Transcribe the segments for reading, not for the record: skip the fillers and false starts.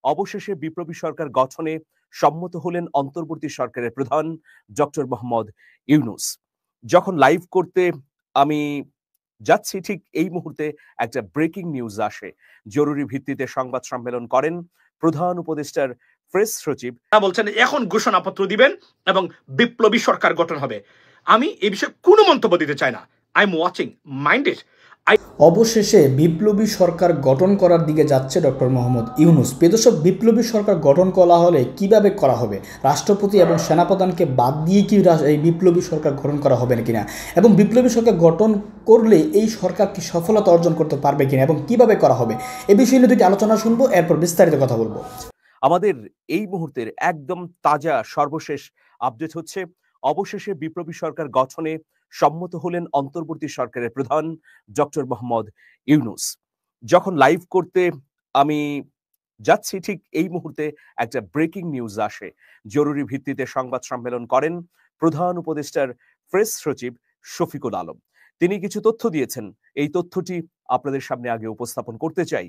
অবশেষে বিপ্লবী সরকার গঠনে সম্মত হলেন অন্তর্বর্তী সরকারের প্রধান ডক্টর মোহাম্মদ ইউনূস। যখন লাইভ করতে আমি যাচ্ছি, ঠিক এই মুহূর্তে একটা ব্রেকিং নিউজ আসে। জরুরি ভিত্তিতে সংবাদ সম্মেলন করেন প্রধান উপদেষ্টার প্রেস সচিব। বলছেন এখন ঘোষণাপত্র দিবেন এবং বিপ্লবী সরকার গঠন হবে। আমি এই বিষয়ে কোনো মন্তব্য দিতে চাই না। I am watching, mind it. অবশেষে বিপ্লবী সরকার গঠন করার দিকে যাচ্ছে ডক্টর মোহাম্মদ ইউনূস। প্রিয়দর্শক, বিপ্লবী সরকার গঠন করা হলে কিভাবে করা হবে? রাষ্ট্রপতি এবং সেনাপ্রধানকে বাদ দিয়ে কি এই বিপ্লবী সরকার গঠন করা হবে কিনা, এবং বিপ্লবী সরকার গঠন করলে এই সরকার কি সফলতা অর্জন করতে পারবে কিনা এবং কিভাবে করা হবে, এ বিষয়ে নিয়ে দুটি আলোচনা শুনবো, এরপর বিস্তারিত কথা বলবো। আমাদের এই মুহূর্তের একদম তাজা সর্বশেষ আপডেট হচ্ছে, অবশেষে বিপ্লবী সরকার গঠনে সম্মত হলেন অন্তর্বর্তী সরকারের প্রধান ডক্টর মোহাম্মদ ইউনূস। যখন লাইভ করতে আমি যাচ্ছি, ঠিক এই মুহূর্তে একটা ব্রেকিং নিউজ আসে। জরুরি ভিত্তিতে সংবাদ সম্মেলন করেন প্রধান উপদেষ্টার প্রেস সচিব শফিকুল আলম। তিনি কিছু তথ্য দিয়েছেন, এই তথ্যটি আপনাদের সামনে আগে উপস্থাপন করতে চাই।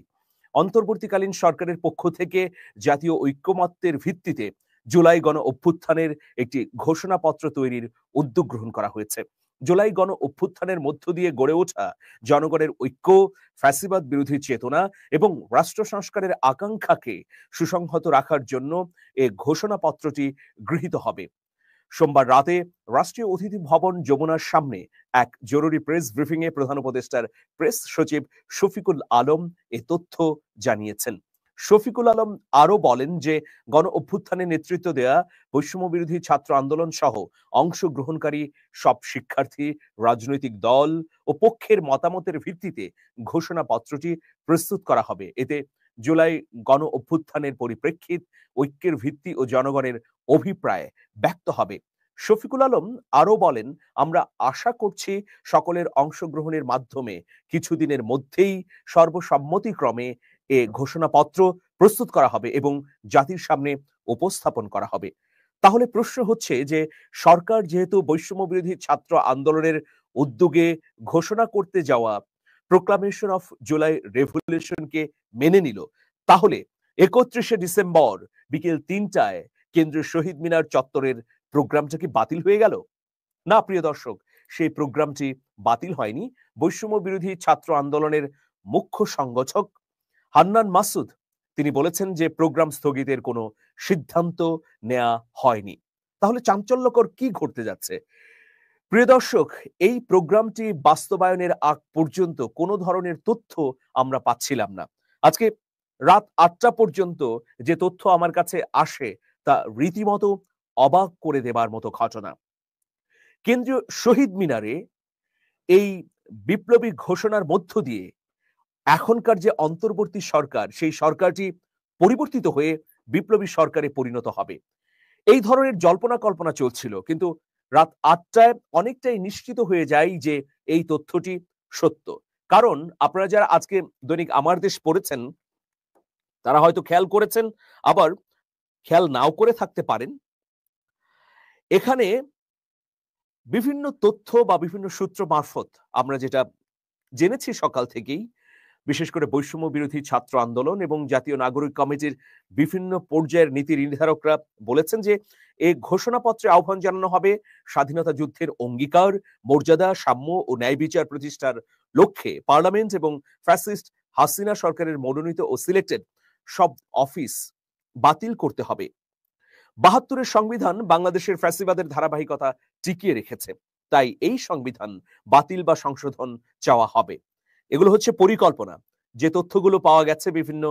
অন্তর্বর্তীকালীন সরকারের পক্ষ থেকে জাতীয় ঐক্যমত্যের ভিত্তিতে জুলাই গণ অভ্যুত্থানের একটি ঘোষণাপত্র তৈরির উদ্যোগ গ্রহণ করা হয়েছে। জুলাই গণ অভ্যুত্থানের মধ্য দিয়ে গড়ে ওঠা জনগণের ঐক্য, ফ্যাসিবাদ বিরোধী চেতনা এবং রাষ্ট্র সংস্কারের আকাঙ্ক্ষাকে সুসংহত রাখার জন্য এ ঘোষণাপত্রটি গৃহীত হবে। সোমবার রাতে রাষ্ট্রীয় অতিথি ভবন যমুনার সামনে এক জরুরি প্রেস ব্রিফিং এ প্রধান উপদেষ্টার প্রেস সচিব শফিকুল আলম এ তথ্য জানিয়েছেন। শফিকুল আলম আরো বলেন যে, গণ অভ্যুত্থানে নেতৃত্ব দেয়া বৈষম্য বিরোধী ছাত্র আন্দোলন সহ অংশগ্রহণকারী সব শিক্ষার্থী, রাজনৈতিক দল ও পক্ষের মতামতের ভিত্তিতে ঘোষণাপত্রটি প্রস্তুত করা হবে। এতে জুলাই গণ অভ্যুত্থানের পরিপ্রেক্ষিত, ঐক্যের ভিত্তি ও জনগণের অভিপ্রায় ব্যক্ত হবে। শফিকুল আলম আরো বলেন, আমরা আশা করছি সকলের অংশগ্রহণের মাধ্যমে কিছুদিনের মধ্যেই সর্বসম্মতিক্রমে এ ঘোষণাপত্র প্রস্তুত করা হবে এবং জাতির সামনে উপস্থাপন করা হবে। তাহলে প্রশ্ন হচ্ছে যে, সরকার যেহেতু বৈষম্য বিরোধী ছাত্র আন্দোলনের উদ্যোগে ঘোষণা করতে যাওয়া প্রোক্লামেশন অফ জুলাই রেভলিউশনকে মেনে নিল, তাহলে 31শে ডিসেম্বর বিকেল 3টায় কেন্দ্রীয় শহীদ মিনার চত্বরের প্রোগ্রামটা কি বাতিল হয়ে গেল? না প্রিয় দর্শক, সেই প্রোগ্রামটি বাতিল হয়নি। বৈষম্য বিরোধী ছাত্র আন্দোলনের মুখ্য সংগঠক হান্নান মাসুদ তিনি বলেছেন যে, প্রোগ্রাম স্থগিতের কোনো সিদ্ধান্ত নেওয়া হয়নি। তাহলে চাঞ্চল্যকর কি ঘটতে যাচ্ছে? প্রিয় দর্শক, এই প্রোগ্রামটি বাস্তবায়নের আগ পর্যন্ত কোনো ধরনের তথ্য আমরা পাচ্ছিলাম না। আজকে রাত 8টা পর্যন্ত যে তথ্য আমার কাছে আসে তা রীতিমতো অবাক করে দেবার মতো ঘটনা। কেন্দ্রীয় শহীদ মিনারে এই বিপ্লবী ঘোষণার মধ্য দিয়ে এখনকার যে অন্তর্বর্তী সরকার, সেই সরকারটি পরিবর্তিত হয়ে বিপ্লবী সরকারে পরিণত হবে, এই ধরনের জল্পনা কল্পনা চলছিল। কিন্তু রাত 8টায় অনেকটাই নিশ্চিত হয়ে যায় যে এই তথ্যটি সত্য। কারণ আপনারা যারা আজকে দৈনিক আমার দেশ পড়েছেন, তারা হয়তো খেয়াল করেছেন, আবার খেয়াল নাও করে থাকতে পারেন। এখানে বিভিন্ন তথ্য বা বিভিন্ন সূত্র মারফত আমরা যেটা জেনেছি সকাল থেকেই, বিশেষ করে বৈষম্য বিরোধী ছাত্র আন্দোলন এবং জাতীয় নাগরিক কমিটির বিভিন্ন পর্যায়ের নীতি নির্ধারকরা বলেছেন যে, এই ঘোষণাপত্রে আহ্বান জানানো হবে স্বাধীনতা যুদ্ধের অঙ্গীকার, মর্যাদা, সাম্য ও ন্যায় বিচার প্রতিষ্ঠার লক্ষ্যে পার্লামেন্ট এবং ফ্যাসিস্ট হাসিনা সরকারের মনোনীত ও সিলেক্টেড সব অফিস বাতিল করতে হবে। ৭২-এর সংবিধান বাংলাদেশের ফ্যাসিবাদের ধারাবাহিকতা টিকিয়ে রেখেছে, তাই এই সংবিধান বাতিল বা সংশোধন চাওয়া হবে। এগুলো হচ্ছে পরিকল্পনা, যে তথ্যগুলো পাওয়া গেছে বিভিন্ন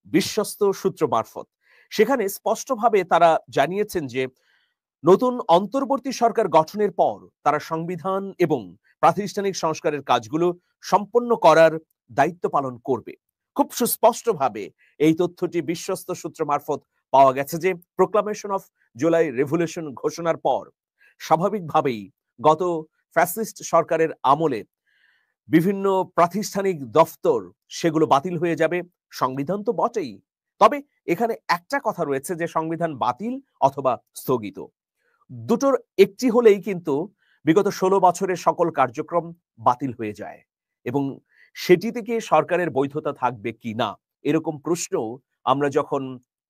বিশ্বস্ত সূত্র মারফত। সেখানে স্পষ্টভাবে তারা জানিয়েছেন যে, নতুন অন্তর্বর্তী সরকার গঠনের পর তারা সংবিধান এবং প্রাতিষ্ঠানিক সংস্কারের কাজগুলো সম্পন্ন করার দায়িত্ব পালন করবে। খুব সুস্পষ্টভাবে এই তথ্যটি বিশ্বস্ত সূত্র মারফত পাওয়া গেছে যে, প্রোক্লামেশন অফ জুলাই রেভলিউশন ঘোষণার পর স্বাভাবিকভাবেই গত ফ্যাসিস্ট সরকারের আমলে বিভিন্ন প্রাতিষ্ঠানিক দফতর সেগুলো বাতিল হয়ে যাবে। সংবিধান তো বটেই, তবে এখানে একটা কথা রয়েছে যে, সংবিধান বাতিল অথবা স্থগিত, দুটোর একটি হলেই কিন্তু বিগত 16 বছরের সকল কার্যক্রম বাতিল হয়ে যায় এবং সেটি থেকে সরকারের বৈধতা থাকবে কি না, এরকম প্রশ্ন আমরা যখন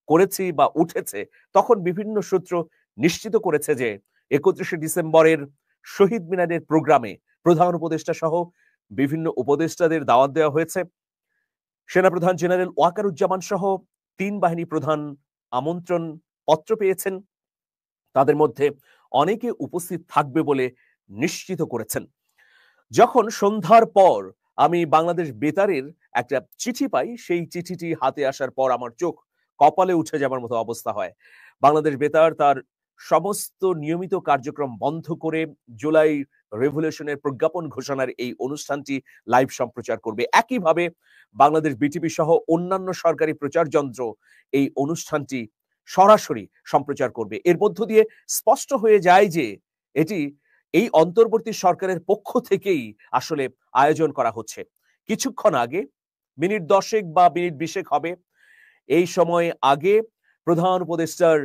করেছি বা উঠেছে, তখন বিভিন্ন সূত্র নিশ্চিত করেছে যে 31শে ডিসেম্বরের শহীদ মিনারের প্রোগ্রামে প্রধান উপদেষ্টা সহ বিভিন্ন উপদেষ্টাদের দাওয়াত দেওয়া হয়েছে। সেনাপ্রধান জেনারেল ওয়াকারুজ্জামান সহ ৩ বাহিনী প্রধান আমন্ত্রণ পত্র পেয়েছেন। তাদের মধ্যে অনেকে উপস্থিত থাকবে বলে নিশ্চিত করেছেন। যখন সন্ধ্যার পর আমি বাংলাদেশ বেতারের একটা চিঠি পাই, সেই চিঠিটি হাতে আসার পর আমার চোখ কপালে উঠে যাবার মতো অবস্থা হয়। বাংলাদেশ বেতার তার সমস্ত নিয়মিত কার্যক্রম বন্ধ করে জুলাই রেভলিউশনের প্রজ্ঞাপন ঘোষণার এই অনুষ্ঠানটি লাইভ সম্প্রচার করবে। একইভাবে বাংলাদেশ বিটিভি সহ অন্যান্য সরকারি প্রচার যন্ত্র এই অনুষ্ঠানটি সরাসরি সম্প্রচার করবে। এর মধ্য দিয়ে স্পষ্ট হয়ে যায় যে এটি এই অন্তর্বর্তী সরকারের পক্ষ থেকেই আসলে আয়োজন করা হচ্ছে। কিছুক্ষণ আগে, মিনিট 10 বা মিনিট 20 হবে, এই সময় আগে প্রধান উপদেষ্টার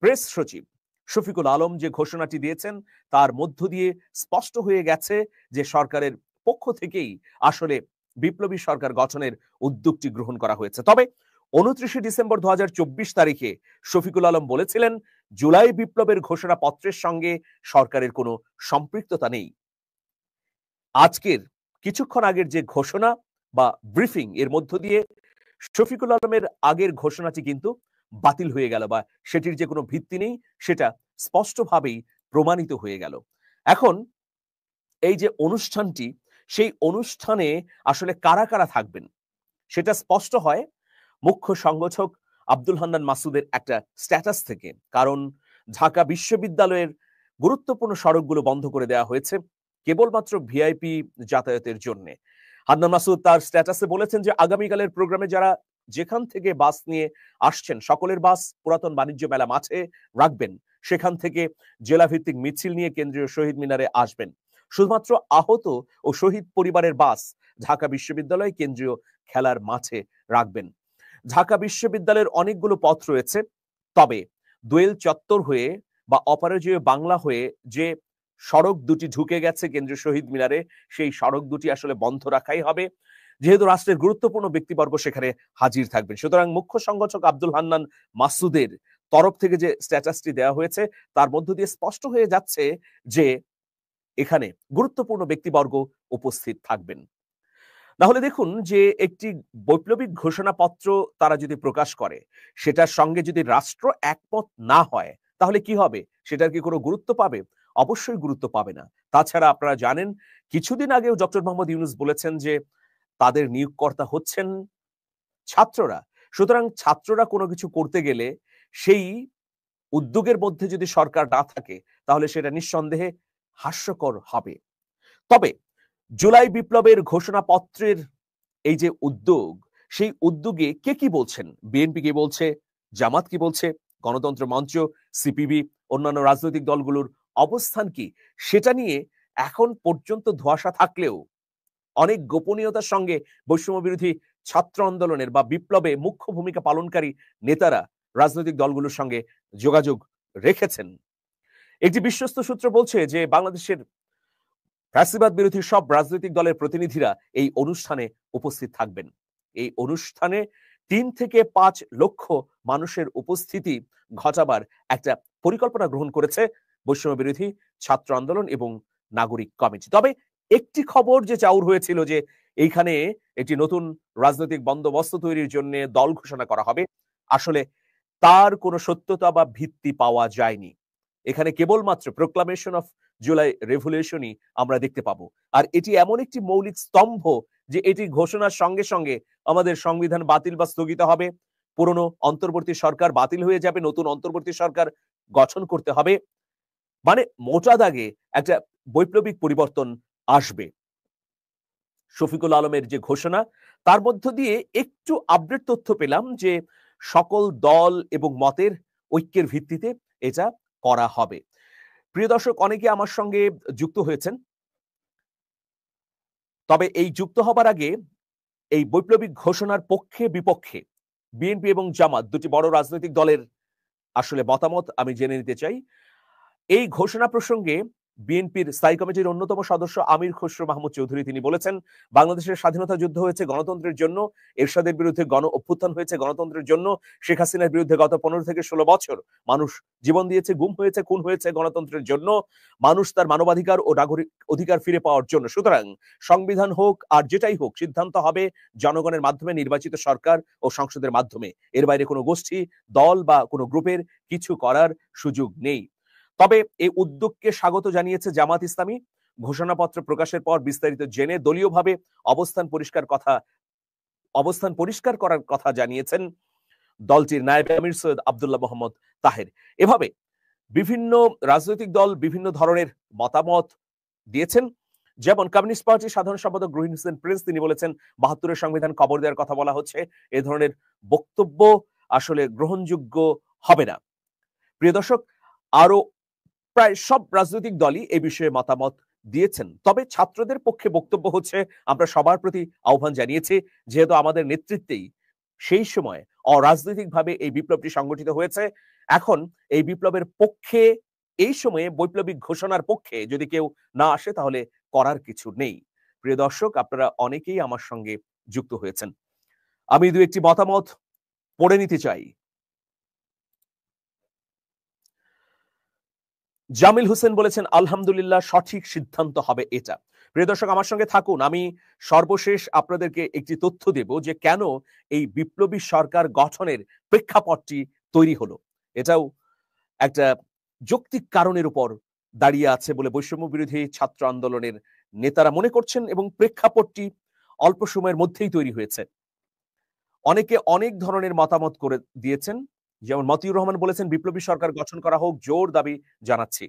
প্রেস সচিব শফিকুল আলম যে ঘোষণাটি দিয়েছেন, তার মধ্য দিয়ে স্পষ্ট হয়ে গেছে যে সরকারের পক্ষ থেকেই আসলে বিপ্লবী সরকার গঠনের উদ্যোগটি গ্রহণ করা হয়েছে। তবে 29শে ডিসেম্বর 2024 তারিখে শফিকুল আলম বলেছিলেন, জুলাই বিপ্লবের ঘোষণাপত্রের সঙ্গে সরকারের কোনো সম্পৃক্ততা নেই। আজকের কিছুক্ষণ আগের যে ঘোষণা বা ব্রিফিং, এর মধ্য দিয়ে শফিকুল আলমের আগের ঘোষণাটি কিন্তু বাতিল হয়ে গেল, বা সেটির যে কোনো ভিত্তি নেই সেটা স্পষ্টভাবেই প্রমাণিত হয়ে গেল। এখন এই যে অনুষ্ঠানটি, সেই অনুষ্ঠানে আসলে কারা কারা থাকবেন সেটা স্পষ্ট হয় মুখ্য সংগঠক আব্দুল হান্নান মাসুদের একটা স্ট্যাটাস থেকে। কারণ ঢাকা বিশ্ববিদ্যালয়ের গুরুত্বপূর্ণ সড়কগুলো বন্ধ করে দেওয়া হয়েছে কেবলমাত্র ভিআইপি যাতায়াতের জন্য। হান্নান মাসুদ তার স্ট্যাটাসে বলেছেন যে আগামীকালের প্রোগ্রামে যারা যেখান থেকে বাস নিয়ে আসছেন, সকলের বাস পুরাতন বাণিজ্য মেলা মাঠে রাখবেন। সেখান থেকে জেলাভিত্তিক মিছিল নিয়ে কেন্দ্রীয় শহীদ মিনারে আসবেন। শুধুমাত্র আহত ও শহীদ পরিবারের বাস ঢাকা বিশ্ববিদ্যালয় কেন্দ্রীয় খেলার মাঠে রাখবেন। ঢাকা বিশ্ববিদ্যালয়ের অনেকগুলো পথ রয়েছে, তবে দোয়েল চত্বর হয়ে বা অপরাজয় বাংলা হয়ে যে সড়ক দুটি ঢুকে গেছে কেন্দ্রীয় শহীদ মিনারে, সেই সড়ক দুটি আসলে বন্ধ রাখাই হবে, যেহেতু রাষ্ট্রের গুরুত্বপূর্ণ ব্যক্তিবর্গ সেখানে হাজির থাকবেন। সুতরাং মুখ্য সংগঠক আব্দুল হান্নান মাসুদের তরফ থেকে যে স্ট্যাটাসটি দেওয়া হয়েছে, তার মধ্য দিয়ে স্পষ্ট হয়ে যাচ্ছে যে এখানে গুরুত্বপূর্ণ ব্যক্তিবর্গ উপস্থিত থাকবেন। তাহলে দেখুন যে একটি বৈপ্লবিক ঘোষণাপত্র তারা যদি প্রকাশ করে, সেটার সঙ্গে যদি রাষ্ট্র একমত না হয়, তাহলে কি হবে? সেটার কি কোনো গুরুত্ব পাবে? অবশ্যই গুরুত্ব পাবে না। তাছাড়া আপনারা জানেন, কিছুদিন আগেও ডক্টর মোহাম্মদ ইউনূস বলেছেন যে তাদের নিয়োগকর্তা হচ্ছেন ছাত্ররা। সুতরাং ছাত্ররা কোনো কিছু করতে গেলে সেই উদ্যোগের মধ্যে যদি সরকার না থাকে, তাহলে সেটা নিঃসন্দেহে হাস্যকর হবে। তবে জুলাই বিপ্লবের ঘোষণাপত্রের এই যে উদ্যোগ, সেই উদ্যোগে কে কি বলছেন? বিএনপি কি বলছে, জামাত কি বলছে, গণতন্ত্র মঞ্চ, সিপিবি, অন্যান্য রাজনৈতিক দলগুলোর অবস্থান কি, সেটা নিয়ে এখন পর্যন্ত ধোঁয়াশা থাকলেও অনেক গোপনীয়তার সঙ্গে বৈষম্য বিরোধী ছাত্র আন্দোলনের বা বিপ্লবে মুখ্য ভূমিকা পালনকারী নেতারা রাজনৈতিক দলগুলোর সঙ্গে যোগাযোগ রেখেছেন। একটি বিশ্বস্ত সূত্র বলছে যে বাংলাদেশের ফ্যাসিবাদ বিরোধী সব রাজনৈতিক দলের প্রতিনিধিরা এই অনুষ্ঠানে উপস্থিত থাকবেন। এই অনুষ্ঠানে ৩ থেকে ৫ লক্ষ মানুষের উপস্থিতি ঘটাবার একটা পরিকল্পনা গ্রহণ করেছে বৈষম্য বিরোধী ছাত্র আন্দোলন এবং নাগরিক কমিটি। তবে একটি খবর যে চাউর হয়েছিল যে এইখানে একটি নতুন রাজনৈতিক বন্দোবস্ত তৈরির জন্য দল ঘোষণা করা হবে, আসলে তার কোনো সত্যতা বা ভিত্তি পাওয়া যায়নি। এখানে কেবলমাত্র প্রোক্লামেশন অফ জুলাই রেভলিউশনই আমরা দেখতে পাবো। আর এটি এমন একটি মৌলিক স্তম্ভ যে এটি ঘোষণার সঙ্গে সঙ্গে আমাদের সংবিধান বাতিল বা স্থগিত হবে, পুরনো অন্তর্বর্তী সরকার বাতিল হয়ে যাবে, নতুন অন্তর্বর্তী সরকার গঠন করতে হবে, মানে মোটা দাগে একটা বৈপ্লবিক পরিবর্তন আসবে। শফিকুল আলমের যে ঘোষণা, তার মধ্য দিয়ে একটু আপডেট তথ্য পেলাম যে সকল দল এবং মতের ঐক্যের ভিত্তিতে এটা করা হবে। প্রিয় দর্শক, অনেকে আমার সঙ্গে যুক্ত হয়েছেন, তবে এই যুক্ত হবার আগে এই বৈপ্লবিক ঘোষণার পক্ষে বিপক্ষে বিএনপি এবং জামাত দুটি বড় রাজনৈতিক দলের আসলে মতামত আমি জেনে নিতে চাই। এই ঘোষণা প্রসঙ্গে বিএনপির স্থায়ী কমিটির অন্যতম সদস্য আমির খসরু মাহমুদ চৌধুরী তিনি বলেছেন, বাংলাদেশের স্বাধীনতা যুদ্ধ হয়েছে গণতন্ত্রের জন্য, এরশাদের বিরুদ্ধে গণ অভ্যুত্থান হয়েছে গণতন্ত্রের জন্য, শেখ হাসিনার বিরুদ্ধে গত 15 থেকে 16 বছর মানুষ জীবন দিয়েছে, গুম হয়েছে, খুন হয়েছে গণতন্ত্রের জন্য, মানুষ তার মানবাধিকার ও নাগরিক অধিকার ফিরে পাওয়ার জন্য। সুতরাং সংবিধান হোক আর যেটাই হোক, সিদ্ধান্ত হবে জনগণের মাধ্যমে, নির্বাচিত সরকার ও সংসদের মাধ্যমে। এর বাইরে কোনো গোষ্ঠী, দল বা কোনো গ্রুপের কিছু করার সুযোগ নেই। তবে এই উদ্যোগকে স্বাগত জানিয়েছে জামাত ইসলামী। ঘোষণাপত্র প্রকাশের পর বিস্তারিত জেনে দলীয়ভাবে অবস্থান পরিষ্কার করার কথা জানিয়েছেন দলটির নায়েবে আমির সৈয়দ আব্দুল্লাহ মোহাম্মদ তাহের। এভাবে বিভিন্ন রাজনৈতিক দল বিভিন্ন ধরনের মতামত দিয়েছেন। যেমন কমিউনিস্ট পার্টির সাধারণ সম্পাদক রহিম হোসেন প্রিন্স তিনি বলেছেন, 72-এর সংবিধান কবর দেওয়ার কথা বলা হচ্ছে, এ ধরনের বক্তব্য আসলে গ্রহণযোগ্য হবে না। প্রিয় দর্শক, আরো প্রায় সব রাজনৈতিক দলই এই বিষয়ে মতামত দিয়েছেন। তবে ছাত্রদের পক্ষে বক্তব্য হচ্ছে, আমরা সবার প্রতি আহ্বান জানিয়েছি, যেহেতু আমাদের নেতৃত্বেই সেই সময় অরাজনৈতিকভাবে এই বিপ্লবটি সংগঠিত হয়েছে, এখন এই বিপ্লবের পক্ষে, এই সময়ে বৈপ্লবিক ঘোষণার পক্ষে যদি কেউ না আসে তাহলে করার কিছু নেই। প্রিয় দর্শক, আপনারা অনেকেই আমার সঙ্গে যুক্ত হয়েছেন, আমি দু একটি মতামত পড়ে নিতে চাই। জামিল হোসেন বলেছেন, আলহামদুলিল্লাহ, সঠিক সিদ্ধান্ত হবে এটা। প্রিয় দর্শক, আমার সঙ্গে থাকুন। আমি সর্বশেষ আপনাদেরকে একটি তথ্য দেব যে কেন এই বিপ্লবী সরকার গঠনের প্রেক্ষাপটটি তৈরি হলো। এটাও একটা যৌক্তিক কারণের উপর দাঁড়িয়ে আছে বলে বৈষম্য বিরোধী ছাত্র আন্দোলনের নেতারা মনে করছেন, এবং প্রেক্ষাপটটি অল্প সময়ের মধ্যেই তৈরি হয়েছে। অনেকে অনেক ধরনের মতামত করে দিয়েছেন। যেমন মতিউর রহমান বলেছেন, বিপ্লবী সরকার গঠন করা হোক, জোর দাবি জানাচ্ছি।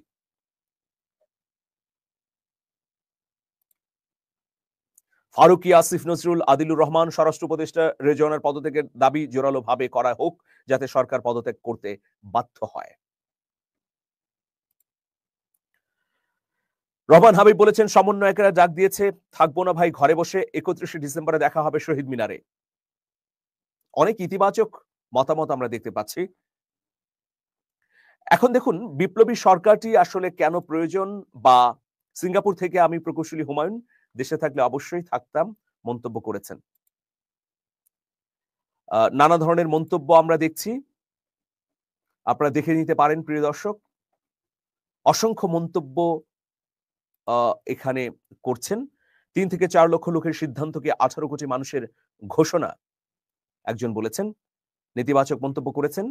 ফারুকি, আসিফ নজরুল, আদিলুর রহমান, স্বরাষ্ট্র উপদেষ্টা রেজওয়ানের পদত্যাগের দাবি জোরালো ভাবে করা হোক, যাতে সরকার পদত্যাগ করতে বাধ্য হয়। রহমান হাবিব বলেছেন, সমন্বয়কেরা ডাক দিয়েছে, থাকবো না ভাই ঘরে বসে, 31শে ডিসেম্বরে দেখা হবে শহীদ মিনারে। অনেক ইতিবাচক মতামত আমরা দেখতে পাচ্ছি। এখন দেখুন, বিপ্লবী সরকারটি আসলে কেন প্রয়োজন, বা সিঙ্গাপুর থেকে আমি প্রকৌশলী হুমায়ুন দেশে থাকলে অবশ্যই থাকতাম মন্তব্য করেছেন। নানা ধরনের মন্তব্য আমরা দেখছি, আপনারা দেখে নিতে পারেন প্রিয় দর্শক। অসংখ্য মন্তব্য এখানে করছেন। 3 থেকে 4 লক্ষ লোকের সিদ্ধান্তকে 18 কোটি মানুষের ঘোষণা একজন বলেছেন, নেতিবাচক মন্তব্য করেছেন।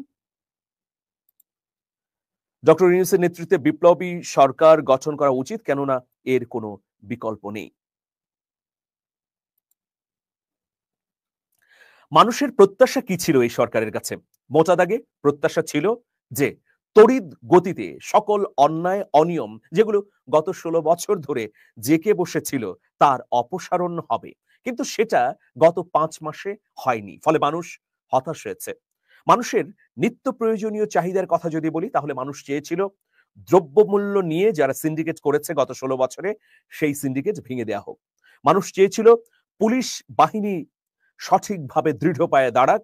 ডক্টর ইউনূসের নেতৃত্বে বিপ্লবী সরকার গঠন করা উচিত, কেননা এর কোনো বিকল্প নেই। মানুষের প্রত্যাশা কি ছিল এই সরকারের কাছে? মোটা দাগে প্রত্যাশা ছিল যে তড়িৎ গতিতে সকল অন্যায়, অনিয়ম যেগুলো গত 16 বছর ধরে জেকে বসেছিল তার অপসারণ হবে। কিন্তু সেটা গত 5 মাসে হয়নি। ফলে মানুষ হতাশ হয়েছে। মানুষের নিত্য প্রয়োজনীয় চাহিদার কথা যদি বলি, তাহলে মানুষ চেয়েছিল দ্রব্যমূল্য নিয়ে যারা সিন্ডিকেট করেছে গত 16 বছরে, সেই সিন্ডিকেট ভেঙে দেওয়া হোক। মানুষ চেয়েছিল পুলিশ বাহিনী সঠিকভাবে দৃঢ় পায়ে দাঁড়াক,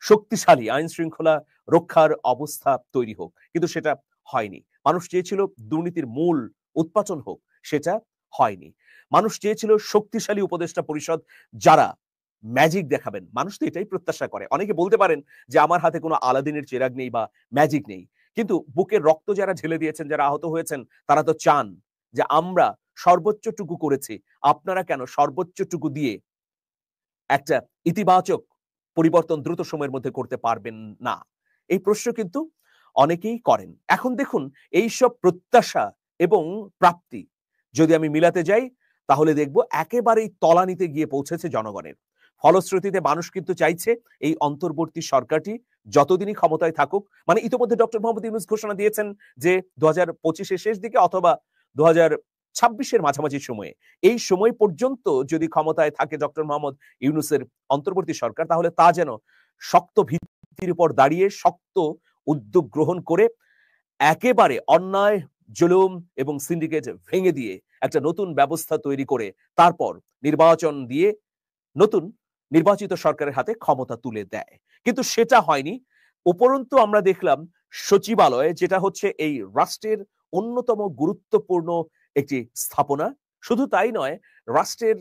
শক্তিশালী আইন শৃঙ্খলা রক্ষার অবস্থা তৈরি হোক। কিন্তু সেটা হয়নি। মানুষ চেয়েছিল দুর্নীতির মূল উৎপাটন হোক, সেটা হয়নি। মানুষ চেয়েছিল শক্তিশালী উপদেষ্টা পরিষদ যারা ম্যাজিক দেখাবেন। মানুষ তো এটাই প্রত্যাশা করে। অনেকে বলতে পারেন যে আমার হাতে কোনো আলাদিনের চেরাগ নেই বা ম্যাজিক নেই, কিন্তু বুকের রক্ত যারা ঢেলে দিয়েছেন, যারা আহত হয়েছেন, তারা তো চান যে আমরা সর্বোচ্চটুকু করেছি, আপনারা কেন সর্বোচ্চটুকু দিয়ে একটা ইতিবাচক পরিবর্তন দ্রুত সময়ের মধ্যে করতে পারবেন না? এই প্রশ্ন কিন্তু অনেকেই করেন। এখন দেখুন, এই সব প্রত্যাশা এবং প্রাপ্তি যদি আমি মিলাতে যাই, তাহলে দেখব একেবারেই তলানিতে গিয়ে পৌঁছেছে জনগণের। ফলশ্রুতিতে মানুষ কিন্তু চাইছে এই অন্তর্বর্তী সরকারটি যতদিনই ক্ষমতায় থাকুক, মানে ইতিমধ্যে ডক্টর মোহাম্মদ ইউনূস ঘোষণা দিয়েছেন যে 2025-এর শেষ দিকে অথবা 2026-এর মাঝামাঝি সময়ে, এই সময় পর্যন্ত যদি ক্ষমতায় থাকে ডক্টর মোহাম্মদ ইউনূসের অন্তর্বর্তী সরকার, তাহলে তা যেন শক্ত ভিত্তির উপর দাঁড়িয়ে শক্ত উদ্যোগ গ্রহণ করে একেবারে অন্যায়, জুলুম এবং সিন্ডিকেট ভেঙে দিয়ে একটা নতুন ব্যবস্থা তৈরি করে তারপর নির্বাচন দিয়ে নতুন নির্বাচিত সরকারের হাতে ক্ষমতা তুলে দেয়। কিন্তু সেটা হয়নি। উপরন্তু আমরা দেখলাম সচিবালয়, যেটা হচ্ছে এই রাষ্ট্রের অন্যতম গুরুত্বপূর্ণ একটি স্থাপনা। শুধু তাই নয়, রাষ্ট্রের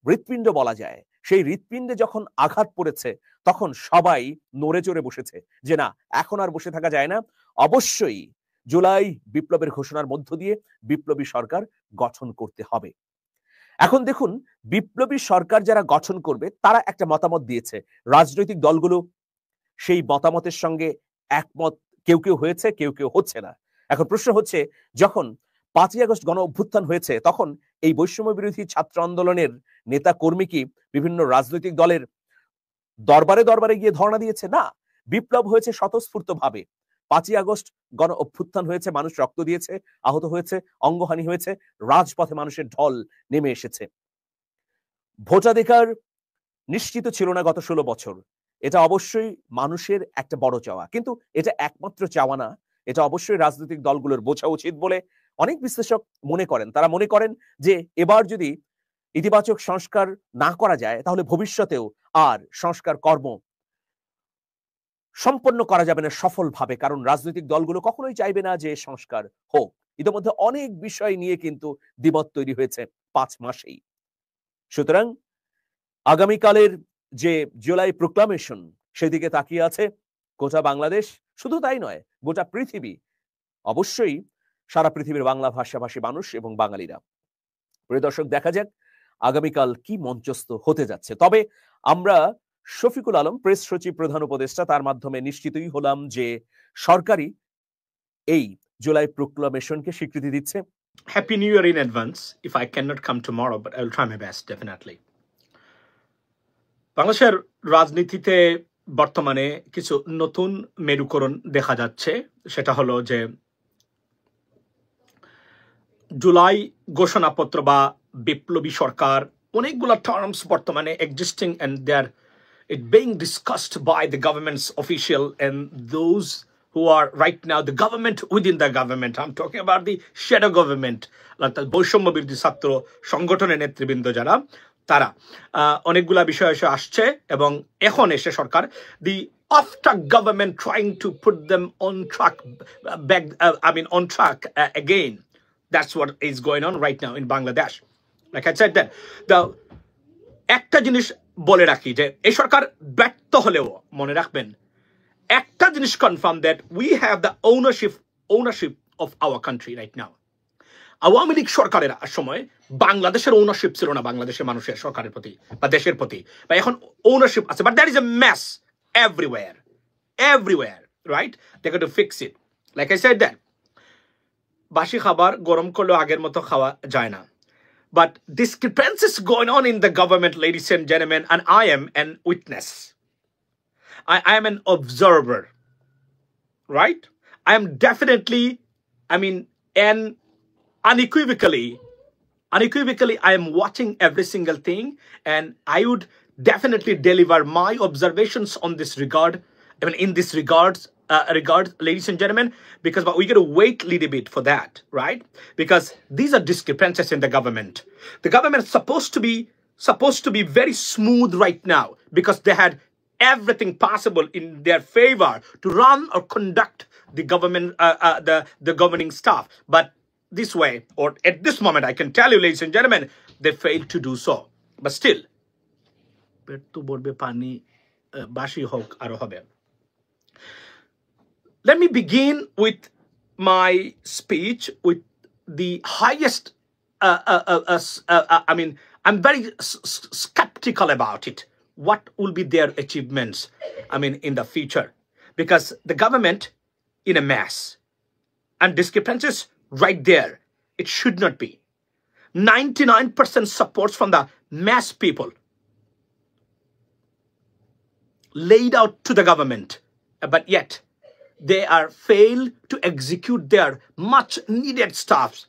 হৃৎপিণ্ড বলা যায়। সেই হৃৎপিণ্ডে যখন আঘাত পড়েছে তখন সবাই নড়ে চড়ে বসেছে যে না, এখন আর বসে থাকা যায় না, অবশ্যই জুলাই বিপ্লবের ঘোষণার মধ্য দিয়ে বিপ্লবী সরকার গঠন করতে হবে। এখন দেখুন, বিপ্লবী সরকার যারা গঠন করবে তারা একটা মতামত দিয়েছে, রাজনৈতিক দলগুলো সেই মতামতের সঙ্গে একমত কেউ কেউ হয়েছে, কেউ কেউ হচ্ছে না। এখন প্রশ্ন হচ্ছে, যখন 5ই আগস্ট গণ অভ্যুত্থান হয়েছে তখন এই বৈষম্য বিরোধী ছাত্র আন্দোলনের নেতা কর্মী কি বিভিন্ন রাজনৈতিক দলের দরবারে দরবারে গিয়ে ধর্ণা দিয়েছে? না, বিপ্লব হয়েছে স্বতঃস্ফূর্ত ভাবে। 5ই আগস্ট গণ অভ্যুত্থান হয়েছে, মানুষ রক্ত দিয়েছে, আহত হয়েছে, অঙ্গহানি হয়েছে, রাজপথে মানুষের ঢল নেমে এসেছে। ভোটাধিকার নিশ্চিত ছিল না গত 16 বছর। এটা অবশ্যই মানুষের একটা বড় চাওয়া, কিন্তু এটা একমাত্র চাওয়া না, এটা অবশ্যই রাজনৈতিক দলগুলোর বোঝা উচিত বলে অনেক বিশ্লেষক মনে করেন। তারা মনে করেন যে এবার যদি ইতিবাচক সংস্কার না করা যায় তাহলে ভবিষ্যতেও আর সংস্কার কর্ম সম্পন্ন করা যাবে না সফলভাবে, কারণ রাজনৈতিক দলগুলো কখনোই চাইবে না যে সংস্কার হোক। ইতিমধ্যে অনেক বিষয় নিয়ে কিন্তু দ্বিমত তৈরি হয়েছে 5 মাসেই। সুতরাং আগামীকালের যে জুলাই প্রোক্লামেশন, সেদিকে তাকিয়ে আছে গোটা বাংলাদেশ, শুধু তাই নয় গোটা পৃথিবী, অবশ্যই সারা পৃথিবীর বাংলা ভাষাভাষী মানুষ এবং বাঙালিরা। প্রিয় দর্শক, দেখা যাক আগামীকাল কি মঞ্চস্থ হতে যাচ্ছে। তবে আমরা শফিকুল আলম, প্রেস সচিব প্রধান উপদেষ্টা, তার মাধ্যমে নিশ্চিতই হলাম যে সরকারি এই জুলাই প্রোক্লামেশনকে স্বীকৃতি দিচ্ছে। Happy New Year in advance. If I cannot come tomorrow, but I will try my best, definitely. বাংলাদেশের রাজনীতিতে বর্তমানে কিছু নতুন মেরুকরণ দেখা যাচ্ছে। সেটা হলো যে জুলাই ঘোষণাপত্র বা বিপ্লবী সরকার, অনেকগুলো টার্মস বর্তমানে existing and they're it being discussed by the government's official and those who are right now the government within the government. I'm talking about the shadow government, like the বৈষম্য বিরোধী ছাত্র সংগঠনের নেতৃবৃন্দ যারা, তারা অনেকগুলা বিষয় এসে আসছে এবং এখন এসে সরকার the after government trying to put them on track back on track again. That's what is going on right now in Bangladesh. Like I said that the একটা জিনিস বলে রাখি যে এই সরকার ব্যর্থ হলেও মনে রাখবেন একটা জিনিস confirm that we have the ownership of our country right now. Awami League সরকারের সময় বাংলাদেশের ওনারশিপ ছিল না বাংলাদেশের মানুষের সরকারের প্রতি বা দেশের প্রতি, বা এখন ওনারশিপ আছে, but that is a mace everywhere, right? They got to fix it. Like I said that বাসি খাবার গরম করলেও আগের মতো খাওয়া যায় না. But discrepancies going on in the government, ladies and gentlemen, and I am an witness. I am an observer, right? I am definitely, and unequivocally, I am watching every single thing, and I would definitely deliver my observations on this regard, in this regard, ladies and gentlemen, because we got to wait a little bit for that, right? Because these are discrepancies in the government. The government is supposed to be very smooth right now because they had everything possible in their favor to run or conduct the government, the governing staff. But this way, or at this moment, I can tell you, ladies and gentlemen, they failed to do so. But still, let me begin with my speech with the highest, I'm very skeptical about it. What will be their achievements, in the future? Because the government in a mess and discrepancies right there. It should not be. 99% supports from the mass people laid out to the government, but yet they are failed to execute their much needed stuffs.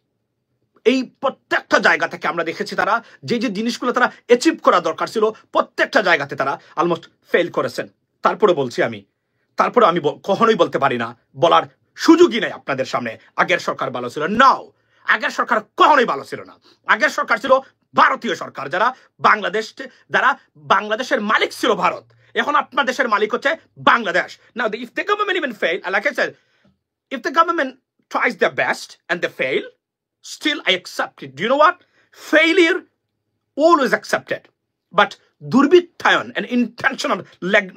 এই প্রত্যেকটা জায়গা থেকে আমরা দেখেছি তারা যে জিনিসগুলো তারা অ্যাচিভ করা দরকার ছিল প্রত্যেকটা জায়গাতে তারা অলমোস্ট ফেল করেছেন। তারপরে আমি কখনোই বলতে পারি না, বলার সুযোগই নাই আপনাদের সামনে আগের সরকার ভালো ছিল। নাও, আগের সরকার কখনোই ভালো ছিল না। আগের সরকার ছিল ভারতীয় সরকার, যারা বাংলাদেশের মালিক ছিল ভারত। এখন আপনার দেশের মালিক হচ্ছে Bangladesh. Now, if the government even fail, like I said, if the government tries their best and they fail, Still, I accept it. Do you know what? Failure, always accepted. But durbithayon and intentional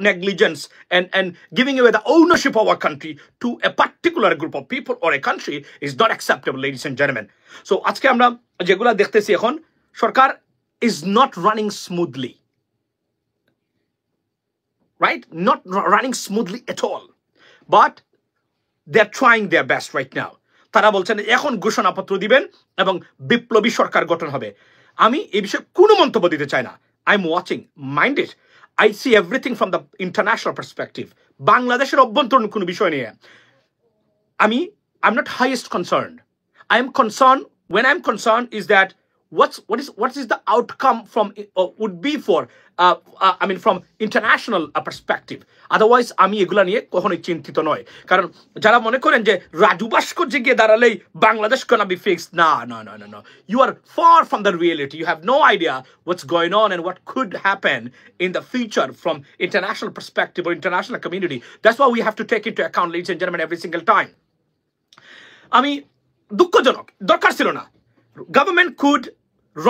negligence and giving away the ownership of our country to a particular group of people or a country is not acceptable, ladies and gentlemen. So, আজকে আমরা যেগুলা দেখতেছি এখন, সরকার is not running smoothly. Right? Not running smoothly at all. But they're trying their best right now. তারা বলছেন এখন ঘোষণাপত্র দিবেন এবং বিপ্লবী সরকার গঠন হবে। আমি এই বিষয়ে কোনো মন্তব্য দিতে চাই না। I'm watching, mind it. I see everything from the international perspective. বাংলাদেশের অভ্যন্তরীণ কোনো বিষয় নিয়ে I'm not highest concerned. I am concerned, when I'm concerned is that what is the outcome from would be for from international perspective. Otherwise আমি এগুলা নিয়ে কখনোই চিন্তিত নয়। কারণ যারা মনে করেন যে রাজু ভাস্কর্যে গিয়ে দাঁড়ালেই Bangladesh gonna be fixed, no. You are far from the reality. You have no idea what's going on and what could happen in the future from international perspective or international community. That's why we have to take into account, ladies and gentlemen, every single time. আমি দুঃখজনক, দরকার ছিল না। Government could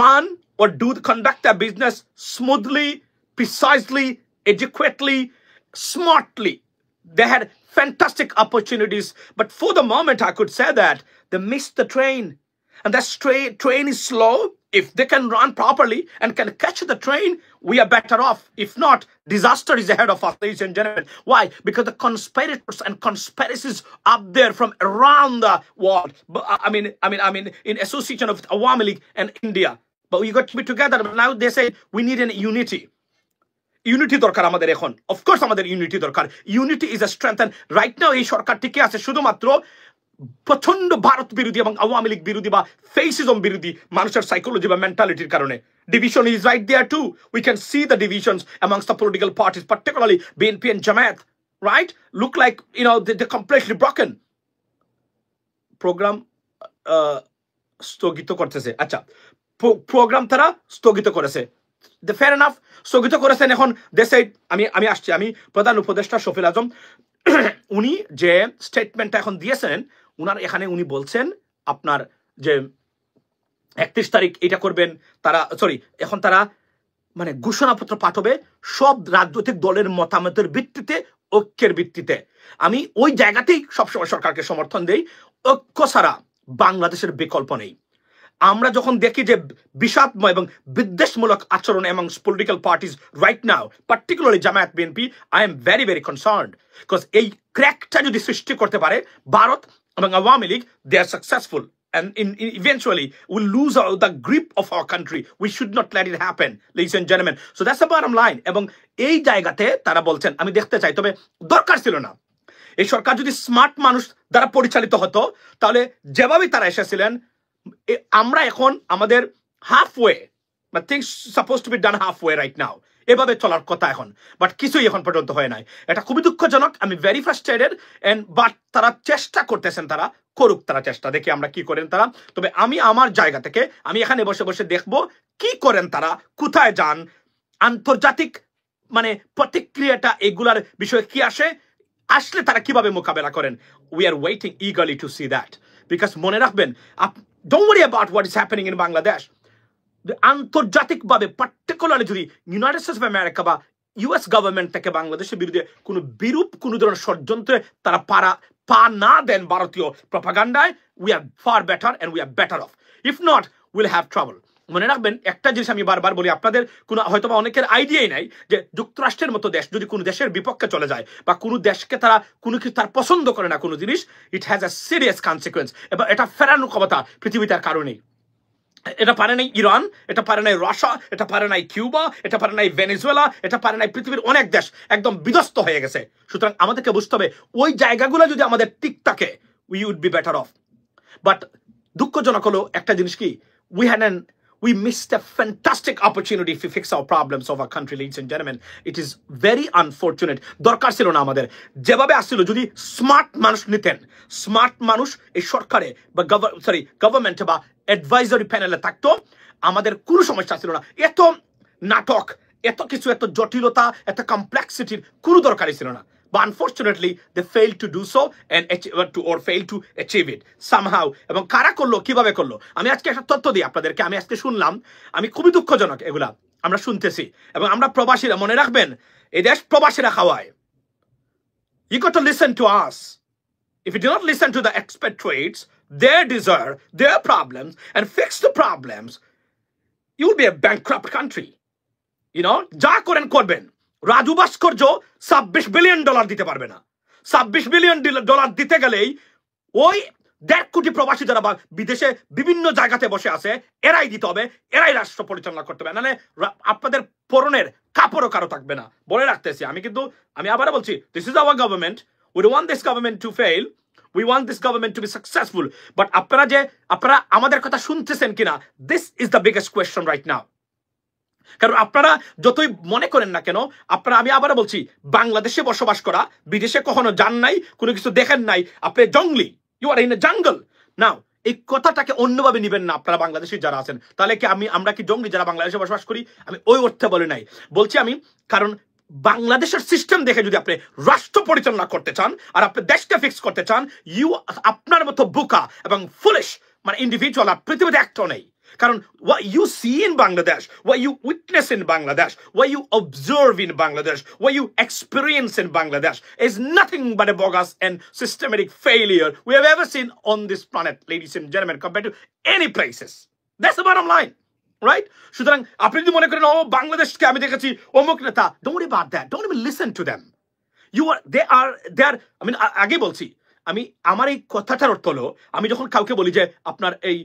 run or conduct their business smoothly, precisely, adequately, smartly. They had fantastic opportunities, but for the moment I could say that they missed the train. And that train is slow. If they can run properly and can catch the train, we are better off. If not, disaster is ahead of us, ladies and gentlemen. Why? Because the conspirators and conspiracies up there from around the world. In association of Awami League and India. But we got to be together. Now they say we need an unity. Unity দরকার আমাদের এখন। Of course আমাদের unity দরকার। Unity is a strength. And right now এই সরকার টিকে আছে শুধুমাত্র প্রচন্ড ভারত বিরোধী এবং আওয়ামী লীগ বিরোধী বা ফেসিজম বিরোধী মানুষের সাইকোলজি বা মেন্টালিটির কারণে। Division is right there too. We can see the divisions amongst the political parties, particularly BNP and Jamaat, right? Look like, they're completely broken. Program স্থগিত করতেছে। আচ্ছা, প্রোগ্রাম তারা স্থগিত করেছে। The fair enough, স্থগিত করেছেন। এখন দেশে আমি আসছি, আমি প্রধান উপদেষ্টা শফিল আজম উনি যে স্টেটমেন্টটা এখন দিয়েছেন, এখানে উনি বলছেন আপনার যে 31 তারিখ এটা করবেন তারা, এখন তারা মানে ঘোষণাপত্র পাঠাবে সব রাজনৈতিক দলের মতামতের ভিত্তিতে, ঐক্যের ভিত্তিতে। আমি ওই জায়গাতেই সবসময় সরকারকে সমর্থন দেই। ঐক্য ছাড়া বাংলাদেশের বিকল্প নেই। আমরা যখন দেখি যে বিষাদময় এবং বিদ্বেষমূলক আচরণ amongst political parties right now, particularly Jamaat BNP, I am very, very concerned. Because এই ক্র্যাকটা যদি সৃষ্টি করতে পারে ভারত এবং Awami League, they are successful. And eventually we'll lose the grip of our country. We should not let it happen, ladies and gentlemen. So that's the bottom line. এবং এই জায়গাতে তারা বলছেন আমি দেখতে চাই, তবে দরকার ছিল না। এই সরকার যদি স্মার্ট মানুষ দ্বারা পরিচালিত হতো, তাহলে যেভাবে তারা এসেছিলেন, আমরা এখন আমাদের halfway, but things supposed to be done halfway right now. এভাবে চলার কথা এখন, বাট কিছুই এখন পর্যন্ত হয় নাই। এটা খুবই দুঃখজনক। আমি ভেরি ফ্রাস্ট্রেটেড বাট তারা চেষ্টা করতেছেন, তারা করুক, তারা চেষ্টা, দেখি আমরা কি করেন তারা। তবে আমি আমার জায়গা থেকে আমি এখানে বসে বসে দেখবো কি করেন তারা, কোথায় যান, আন্তর্জাতিক প্রতিক্রিয়াটা এগুলার বিষয়ে কি আসলে তারা কিভাবে মোকাবেলা করেন। We are waiting eagerly to see that, because মনে রাখবেন, don't worry about what is happening in Bangladesh. আন্তর্জাতিকভাবে পার্টিকুলারলি যদি ইউনাইটেড স্টেটস অফ আমেরিকা বা ইউএস গভর্নমেন্ট থেকে বাংলাদেশের বিরুদ্ধে কোনো বিরূপ কোনো ধরনের ষড়যন্ত্রে তারা পা না দেন ভারতীয় প্রপাগান্ডায়, we are far better and we are better off. If not will have trouble. মনে রাখবেন একটা জিনিস আমি বারবার বলি, আপনাদের কোনো হয়তোবা অনেকের আইডিয়াই নাই যে যুক্তরাষ্ট্রের মতো দেশ যদি কোনো দেশের বিপক্ষে চলে যায় বা কোনো দেশকে তারা কোনো কিছু তার পছন্দ করে না কোনো জিনিস, it has a serious consequence. এবং এটা ফেরানোর ক্ষমতা পৃথিবীতে আর কারণেই। এটা পারে নাই ইরান, এটা পারে নাই রাশিয়া, এটা পারে নাই কিউবা, এটা পারে নাই ভেনেজুয়েলা, এটা পারে নাই পৃথিবীর অনেক দেশ, একদম বিধ্বস্ত হয়ে গেছে। সুতরাং আমাদেরকে বুঝতে হবে ওই জায়গাগুলো যদি আমাদের ঠিক থাকে, we would be better off. But দুঃখজনক হলো একটা জিনিস কি, we missed a fantastic opportunity to fix our problems of our country, ladies and gentlemen. It is very unfortunate. দরকার ছিল না আমাদের, যেভাবে আসছিল যদি স্মার্ট মানুষ নিতেন, স্মার্ট মানুষ এই সরকারে বা গভর্নমেন্টে বা অ্যাডভাইজারি প্যানেলে থাকতো, আমাদের কোনো সমস্যা ছিল না। এত নাটক, এত কিছু, এত জটিলতা, এত কমপ্লেক্সিটির কোনো দরকারই ছিল না। but unfortunately they failed to do so and or failed to achieve it somehow. এবং কারা করলো, কিভাবে করলো, আমি আজকে একটা তথ্য দিই আপনাদেরকে। আমি আজকে শুনলাম, আমি খুবই দুঃখজনক এগুলা আমরা শুনতেছি, এবং আমরা প্রবাসীরা মনে রাখবেন, এই দেশ প্রবাসীরা খাওয়ায়। You got to listen to us. If you do not listen to the expatriates, their desire, their problems, and fix the problems, you will be a bankrupt country. You know, যা করেন করবেন। রাজু ভাস্কর্য $26 বিলিয়ন দিতে পারবে না। $26 billion দিতে গেলেই ওই 1.5 কোটি প্রবাসী যারা বিদেশে বিভিন্ন জায়গাতে বসে আছে, এরাই দিতে হবে, এরাই রাষ্ট্র পরিচালনা করতে হবে, নাহলে আপনাদের পরনের কাপড়ও কারো থাকবে না। বলে রাখতেছি আমি আবার বলছি, this is our government. We don't want this government to fail. We want this government to be successful. But আপনারা আমাদের কথা শুনতেছেন কিনা, this is the biggest question right now. কারণ আপনারা যতই মনে করেন না কেন, আমি আবার বলছি, বাংলাদেশে বসবাস করা, বিদেশে কখনো যান নাই, কোনো কিছু দেখেন নাই, আপনি জঙ্গলি, ইউ আর ইন এ জঙ্গল। নাও এই কথাটাকে অন্যভাবে নিবেন না আপনারা বাংলাদেশি যারা আছেন, তাহলে কি আমরা কি জঙ্গলি যারা বাংলাদেশে বসবাস করি? আমি ওই অর্থে বলি নাই, বলছি আমি কারণ বাংলাদেশের সিস্টেম দেখে যদি আপনি রাষ্ট্র পরিচালনা করতে চান আর আপনি দেশকে ফিক্স করতে চান, আপনার মতো বোকা এবং ফুলিশ মানে ইন্ডিভিজুয়াল আর পৃথিবীতে একটাও নেই। কারণ what you see in Bangladesh, what you witness in Bangladesh, what you observe in Bangladesh, what you experience in Bangladesh is nothing but a bogus and systematic failure we have ever seen on this planet, ladies and gentlemen, compared to any places. That's the bottom line, right? সুতরাং আপনি যদি মনে করেন, ও বাংলাদেশকে আমি দেখেছি অমুক নেতা, don't worry about that, don't even listen to them. They are I mean, আগে বলছি, আমার এই কথাটার অর্থ হলো, আমি যখন কাউকে বলি যে আপনার এই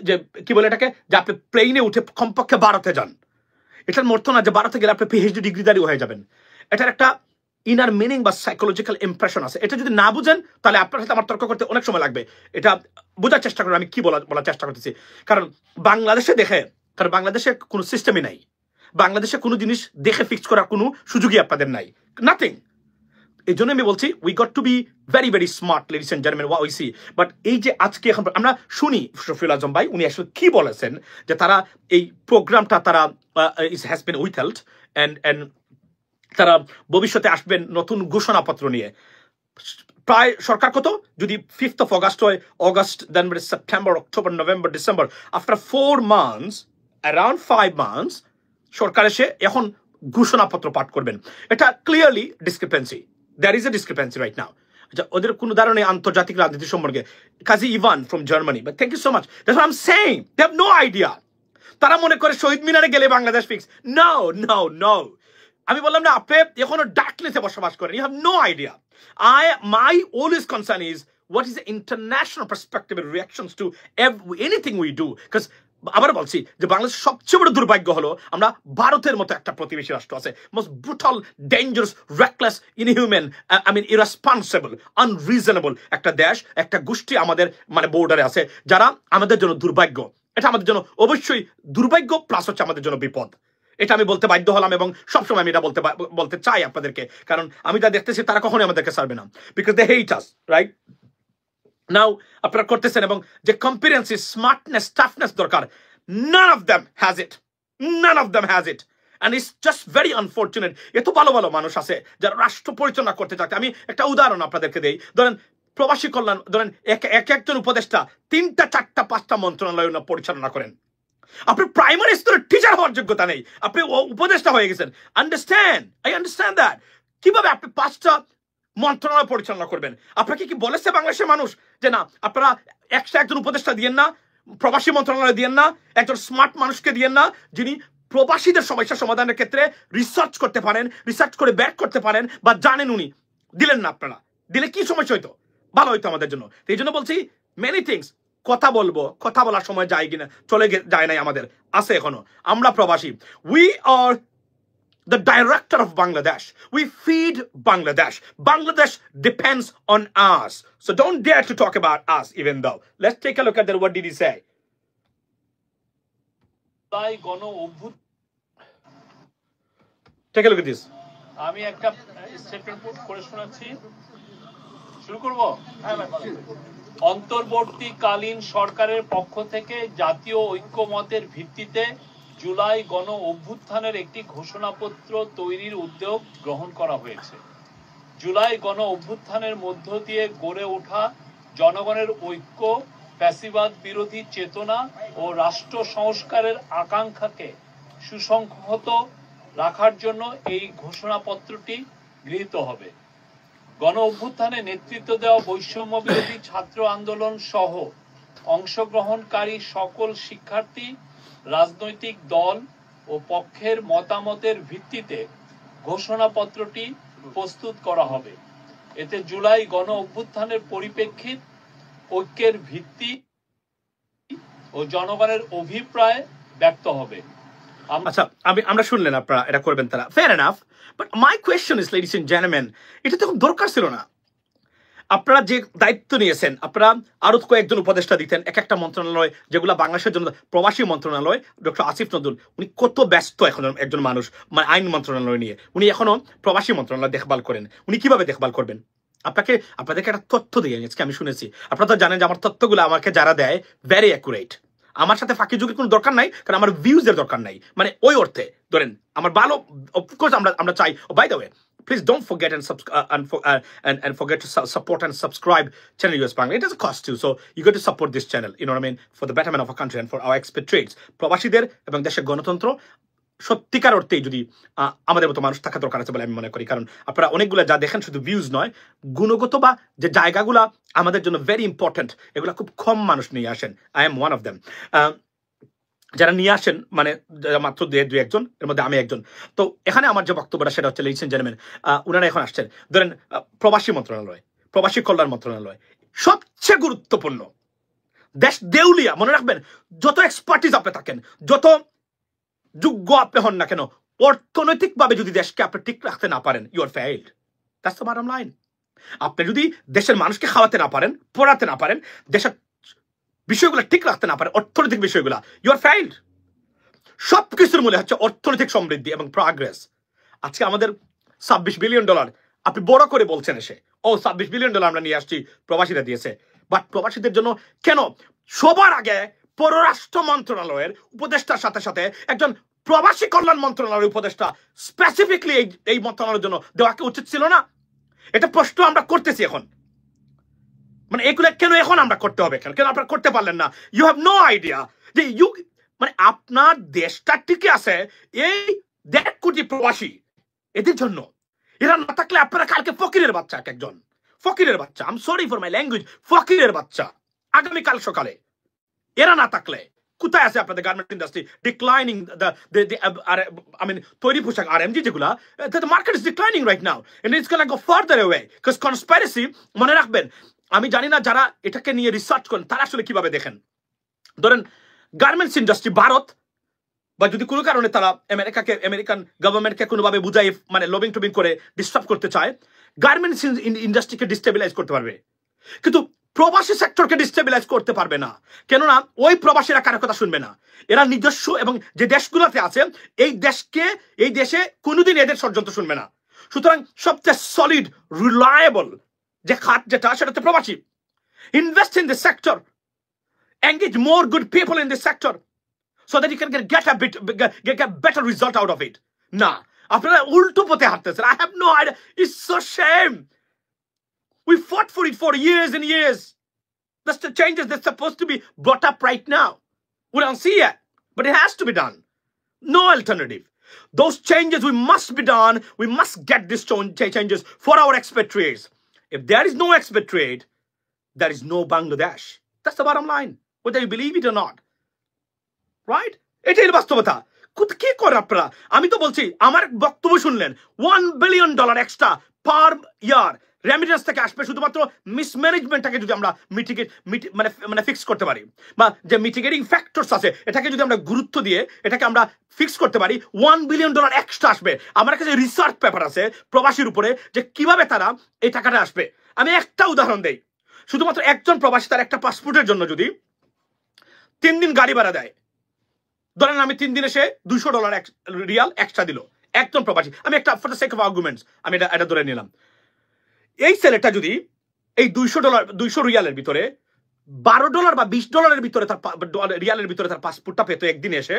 যে কি বলে এটাকে, যে আপনি প্লেনে উঠে কমপক্ষে ভারতে যান, এটার অর্থ না যে ভারতে গেলে আপনি পিএইচডি ডিগ্রিধারী হয়ে যাবেন। এটার একটা ইনার মিনিং বা সাইকোলজিক্যাল ইমপ্রেশন আছে। এটা যদি না বুঝেন তাহলে আপনার সাথে আমার তর্ক করতে অনেক সময় লাগবে। এটা বোঝার চেষ্টা করেন আমি কি বলার চেষ্টা করতেছি। কারণ বাংলাদেশে কোনো সিস্টেমই নাই, বাংলাদেশে কোনো জিনিস দেখে ফিক্স করার কোনো সুযোগই আপনাদের নাই, নাথিং। এই জন্য আমি বলছি, we got to be very very smart, ladies and gentleman, what we see. But এই যে আজকে এখন আমরা শুনি শফিউল আজম ভাই উনি আসলে কি বলেছেন, যে তারা এই প্রোগ্রামটা তারা হ্যাজ বিন উইথহেল্ড এন্ড তারা ভবিষ্যতে আসবেন নতুন ঘোষণাপত্র নিয়ে। প্রায় সরকার কত, যদি 5th of August হয়, August, then September, October, November, December, after 4 months, around 5 months সরকার এসে এখন ঘোষণাপত্র পাঠ করবেন। এটা clearly discrepancy, there is a discrepancy right now. ওদের কোনো ধারণা আন্তর্জাতিক রাজনীতি সম্পর্কে। Kazi Ivan from Germany, but thank you so much, that's what I am saying, they have no idea. তারা মনে করে শহীদ মিনারে গেলে বাংলাদেশ ফিক্স। নো, আমি বললাম না, আপনি এখনো ডার্কনেসে বসবাস করেন, you have no idea. My always concern is what is the international perspective and reactions to anything we do, because আবার বলছি যে বাংলাদেশের সবচেয়ে বড় দুর্ভাগ্য হলো আমরা ভারতের মতো একটা প্রতিবেশী রাষ্ট্র আছে, most brutal, dangerous, reckless, inhuman, irresponsible, unreasonable একটা দেশ, একটা গোষ্ঠী আমাদের মানে বর্ডারে আছে, যারা আমাদের জন্য দুর্ভাগ্য। এটা আমাদের জন্য অবশ্যই দুর্ভাগ্য, প্লাস হচ্ছে আমাদের জন্য বিপদ। এটা আমি বলতে বাধ্য হলাম এবং সবসময় আমি এটা বলতে চাই আপনাদেরকে, কারণ আমি যা দেখতেছি তারা কখনোই আমাদেরকে ছাড়বে না, because they hate us, right? নাও আপনারা করতেছেন, এবং যে কম্পিটেন্সি, স্মার্টনেস, টাফনেস দরকার, none of them has it, and it's just very unfortunate. এত ভালো মানুষ আছে যারা রাষ্ট্র পরিচালনা করতে চায়। আমি একটা উদাহরণ আপনাদেরকে দেই, ধরেন প্রবাসী কল্যাণ, ধরেন একজন উপদেষ্টা 3টা 4টা 5টা মন্ত্রণালয় পরিচালনা করেন। আপনি প্রাইমারি স্তরের টিচার হওয়ার যোগ্যতা নেই, আপনি উপদেষ্টা হয়ে গেছেন। I understand that. কিভাবে আপনি 5টা মন্ত্রণালয় পরিচালনা করবেন? আপনাকে কি বলেছে বাংলাদেশের মানুষ যে না, আপনারা একজন উপদেষ্টা দিয়েন না, প্রবাসী মন্ত্রণালয় দিয়েন না, একজন স্মার্ট মানুষকে দিয়েন না, যিনি প্রবাসীদের সমস্যা সমাধানের ক্ষেত্রে রিসার্চ করতে পারেন, রিসার্চ করে ব্যাক করতে পারেন বা জানেন উনি? দিলেন না। আপনারা দিলে কি সমস্যা হইতো? ভালো হইতো আমাদের জন্য। এই জন্য বলছি, মেনি থিংস কথা বলার সময় চলে যায় নাই, আমাদের আছে এখনো। আমরা প্রবাসী, we are the director of Bangladesh. We feed Bangladesh. Bangladesh depends on us. So don't dare to talk about us, even though. Let's take a look at that. What did he say? Take a look at this. আমি একটা statement করে শোনাচ্ছি, শুরু করব। অন্তর্বর্তীকালীন সরকারের পক্ষ থেকে জাতীয় ঐক্যমতের ভিত্তিতে জুলাই গণ অভ্যুত্থানের একটি ঘোষণাপত্র তৈরির উদ্যোগ গ্রহণ করা হয়েছে। জুলাই গণ অভ্যুত্থানের মধ্য দিয়ে গড়ে ওঠা জনগণের ঐক্য, ফ্যাসিবাদ বিরোধী চেতনা ও রাষ্ট্র সংস্কারের আকাঙ্ক্ষাকে সুসংহত রাখার জন্য এই ঘোষণাপত্রটি গৃহীত হবে। গণ অভ্যুত্থানে নেতৃত্ব দেওয়া বৈষম্য বিরোধী ছাত্র আন্দোলন সহ অংশগ্রহণকারী সকল শিক্ষার্থী, রাজনৈতিক দল ও পক্ষের মতামতের ভিত্তিতে ঘোষণাপত্রটি প্রস্তুত করা হবে। এতে জুলাই গণ অভ্যুত্থানের পরিপ্রেক্ষিত, ঐক্যের ভিত্তি ও জনগণের অভিপ্রায় ব্যক্ত হবে। আচ্ছা, আমরা শুনলেন আপনারা এটা করবেন তারা, fair enough, but my question is ladies and gentleman, এটা তো দরকার ছিল না। আপনারা যে দায়িত্ব নিয়েছেন, আপনারা আরো কয়েকজন উপদেষ্টা দিতেন, এক একটা মন্ত্রণালয়, যেগুলো বাংলাদেশের জন্য প্রবাসী মন্ত্রণালয়, ডক্টর আসিফ নজরুল, উনি কত ব্যস্ত এখন একজন মানুষ, মানে আইন মন্ত্রণালয় নিয়ে, উনি এখনো প্রবাসী মন্ত্রণালয় দেখভাল করেন। উনি কিভাবে দেখভাল করবেন? আপনাদেরকে একটা তথ্য দিয়ে আজকে আমি শুনেছি, আপনারা তো জানেন যে আমার তথ্যগুলো আমাকে যারা দেয় ভেরি অ্যাকুরেট। আমার সাথে ফাঁকি যুগের কোনো দরকার নাই, কারণ আমার ভিউজ এর দরকার নাই, মানে ওই অর্থে ধরেন আমার ভালো, অফকোর্স আমরা চাই। By the way, please don't forget and forget to support and subscribe channel US Bangla. It does cost you, so you got to support this channel, you know what I mean, for the betterment of our country and for our expatriates, প্রবাসীদের এবং দেশের গণতন্ত্র সত্যিকার অর্থেই যদি আমাদের মতো মানুষ থাকা দরকার আছে বলে আমি মনে করি। কারণ আপনারা অনেকগুলো যা দেখেন শুধু ভিউজ নয়, গুণগত বা যে জায়গাগুলা আমাদের জন্য ভেরি ইম্পর্টেন্ট, এগুলো খুব কম মানুষ নিয়ে আসেন। I am one of them. যারা নিয়ে আসেন, মানে মাত্র দু একজন, এর মধ্যে আমি একজন। তো এখানে আমার যে বক্তব্যটা সেটা হচ্ছে, লেডিস এন্ড জেন্টলম্যান, ওনারা এখন আসছেন, ধরেন প্রবাসী মন্ত্রণালয়, প্রবাসী কল্যাণ মন্ত্রণালয় সবচেয়ে গুরুত্বপূর্ণ। দেশ দেউলিয়া, মনে রাখবেন, যত এক্সপার্টিস আপনি থাকেন, যত যোগ্য আপনি হন না কেন, অর্থনৈতিকভাবে যদি দেশকে আপনি ঠিক রাখতে না পারেন, you are failed. That's the bottom line. আপনি যদি দেশের মানুষকে খাওয়াতে না পারেন, পড়াতে না পারেন, দেশের বিষয়গুলো ঠিক রাখতে না পারেন, অর্থনৈতিক বিষয়গুলো, ইউ আর ফেইলড। সবকিছুর মূলে হচ্ছে অর্থনৈতিক সমৃদ্ধি এবং প্রগ্রেস। আজকে আমাদের $26 বিলিয়ন আপনি বড় করে বলছেন এসে, ও $26 বিলিয়ন আমরা নিয়ে আসছি, প্রবাসীরা দিয়েছে। বাট প্রবাসীদের জন্য কেন সবার আগে পররাষ্ট্র মন্ত্রণালয়ের উপদেষ্টার সাথে সাথে একজন প্রবাসী কল্যাণ মন্ত্রণালয়ের উপদেষ্টা স্পেসিফিকলি এই মন্ত্রণালয়ের জন্য দেওয়াকে উচিত ছিল না? এটা প্রশ্ন আমরা করতেছি এখন। মানে এগুলো কেন এখন আমরা করতে হবে, কেন আপনারা করতে পারলেন না? ইউ হ্যাভ নো আইডিয়া যে মানে আপনার দেশটা টিকে আছে এই 1.5 কোটি প্রবাসী, এদের জন্য। এরা না থাকলে আপনারা কালকে ফকিরের বাচ্চা, এক একজন ফকিরের বাচ্চা, I am sorry for my language, ফকিরের বাচ্চা আগামীকাল সকালে এরা না থাকলে কোথায় আছে আপনাদের garment industry? Declining I mean তৈরি পোশাক RMG যেগুলা, the market is declining right now and it's gonna go further away because conspiracy, মনে রাখবেন, আমি জানি না যারা এটাকে নিয়ে রিসার্চ করেন তারা আসলে কিভাবে দেখেন। ধরেন গার্মেন্টস ইন্ডাস্ট্রি, ভারত বা যদি কোনো কারণে তারা আমেরিকান গভর্নমেন্টকে কোনোভাবে বুঝাই, মানে লবিং টবিং করে ডিস্টার্ব করতে চায়, গার্মেন্টস ইন্ডাস্ট্রিকে ডিস্টেবিলাইজ করতে পারবে, কিন্তু প্রবাসী সেক্টরকে ডিস্টেবিলাইজ করতে পারবে না। কেননা ওই প্রবাসীরা কারো কথা শুনবে না। এরা নিজস্ব এবং যে দেশগুলোতে আছে এই দেশে কোনোদিন এদের ষড়যন্ত্র শুনবে না। সুতরাং সবচেয়ে সলিড রিলায়েবল যে খাত যেটা, সেটা হচ্ছে প্রবাসী। Invest in this sector, engage more good people in this sector so that you can get a better result out of it. না, আপনারা উল্টো পথে হাঁটতেছেন। I have no idea. It's so shame. We fought for it for years and years. That's the changes that's supposed to be brought up right now. We don't see it, but it has to be done. No alternative. Those changes we must be done. We must get these changes for our expatriates. If there is no expatriate, there is no Bangladesh. That's the bottom line, whether you believe it or not. Right? এটাই বাস্তবতা। কি করে আপনারা? আমি তো বলছি, আমার বক্তব্য শুনলেন, $1 billion এক্সট্রা পার ইয়ার রেমিটেন্স থেকে আসবে শুধুমাত্র মিসম্যানেজমেন্টটাকে যদি আমরা মানে ফিক্স করতে পারি, বা যে মিটিগেটিং ফ্যাক্টরস আছে এটাকে যদি আমরা গুরুত্ব দিয়ে এটাকে আমরা ফিক্স করতে পারি, $1 billion এক্সট্রা আসবে। আমার কাছে রিসার্চ পেপার আছে প্রবাসীর উপরে যে কিভাবে তারা এই টাকাটা আসবে। আমি একটা উদাহরণ দেই, শুধুমাত্র একজন প্রবাসী তার একটা পাসপোর্টের জন্য যদি 3 দিন গাড়ি ভাড়া দেয়, ধরেন আমি 3 দিন এসে $200 এক্সট্রা দিল একজন প্রবাসী, আমি একটা for the sake of arguments আমি এটা ধরে নিলাম। এই ছেলেটা যদি এই $200 রিয়ালের ভিতরে $12 বা $20 ভিতরে তার রিয়ালের ভিতরে তার পাসপোর্টটা পেতো একদিন এসে,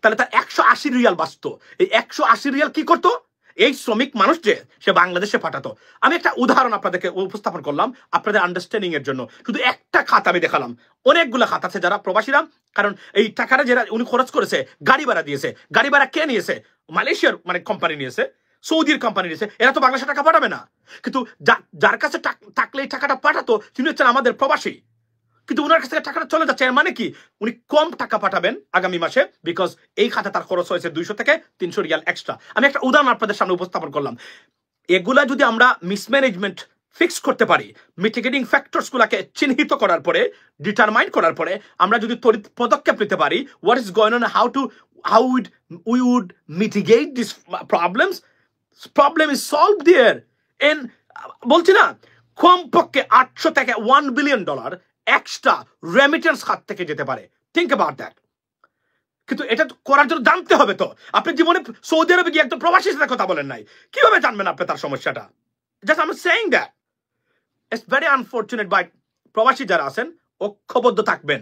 তাহলে তার $180 বাঁচতো। এই $180 কি করতো? এই শ্রমিক মানুষ যে সে বাংলাদেশে পাঠাতো। আমি একটা উদাহরণ আপনাদেরকে উপস্থাপন করলাম আপনাদের আন্ডারস্ট্যান্ডিং এর জন্য। শুধু একটা খাত আমি দেখালাম, অনেকগুলো খাত আছে যারা প্রবাসীরা, কারণ এই টাকাটা যারা উনি খরচ করেছে, গাড়ি ভাড়া দিয়েছে। গাড়ি ভাড়া কে নিয়েছে? মালয়েশিয়ার মানে কোম্পানি নিয়েছে, সৌদির কোম্পানি নিয়েছে। এরা তো বাংলাদেশে টাকা পাঠাবে না, কিন্তু যার কাছে থাকলে এই টাকাটা পাঠাতো তিনি হচ্ছেন আমাদের প্রবাসী। কিন্তু ওনার কাছ থেকে টাকাটা চলে যাচ্ছে, এর মানে কি উনি কম টাকা পাঠাবেন আগামী মাসে, বিকজ এই খাতে তার খরচ হয়েছে 200 থেকে 300 রিয়াল এক্সট্রা। আমি একটা উদাহরণ আপনাদের সামনে উপস্থাপন করলাম। এগুলা যদি আমরা মিসম্যানেজমেন্ট ফিক্স করতে পারি, মিটিগেটিং ফ্যাক্টরস গুলাকে চিহ্নিত করার পরে, ডিটারমাইন করার পরে, আমরা যদি তড়িৎ পদক্ষেপ নিতে পারি, what is going on, how we would mitigate this problems, problem is solve there. এন বলছি না, কমপক্ষে 800 থেকে $1 বিলিয়ন এক্সট্রা রেমিটেন্স খাত থেকে যেতে পারে। Think about that. কিন্তু এটা করার জন্য জানতে হবে তো। আপনি জীবনে সৌদি আরবে গিয়ে একজন প্রবাসীর সাথে কথা বলেন নাই, কিভাবে জানবেন আপনি তার সমস্যাটা? Just I am saying that it's very unfortunate. But প্রবাসী যারা আছেন ঐক্যবদ্ধ থাকবেন।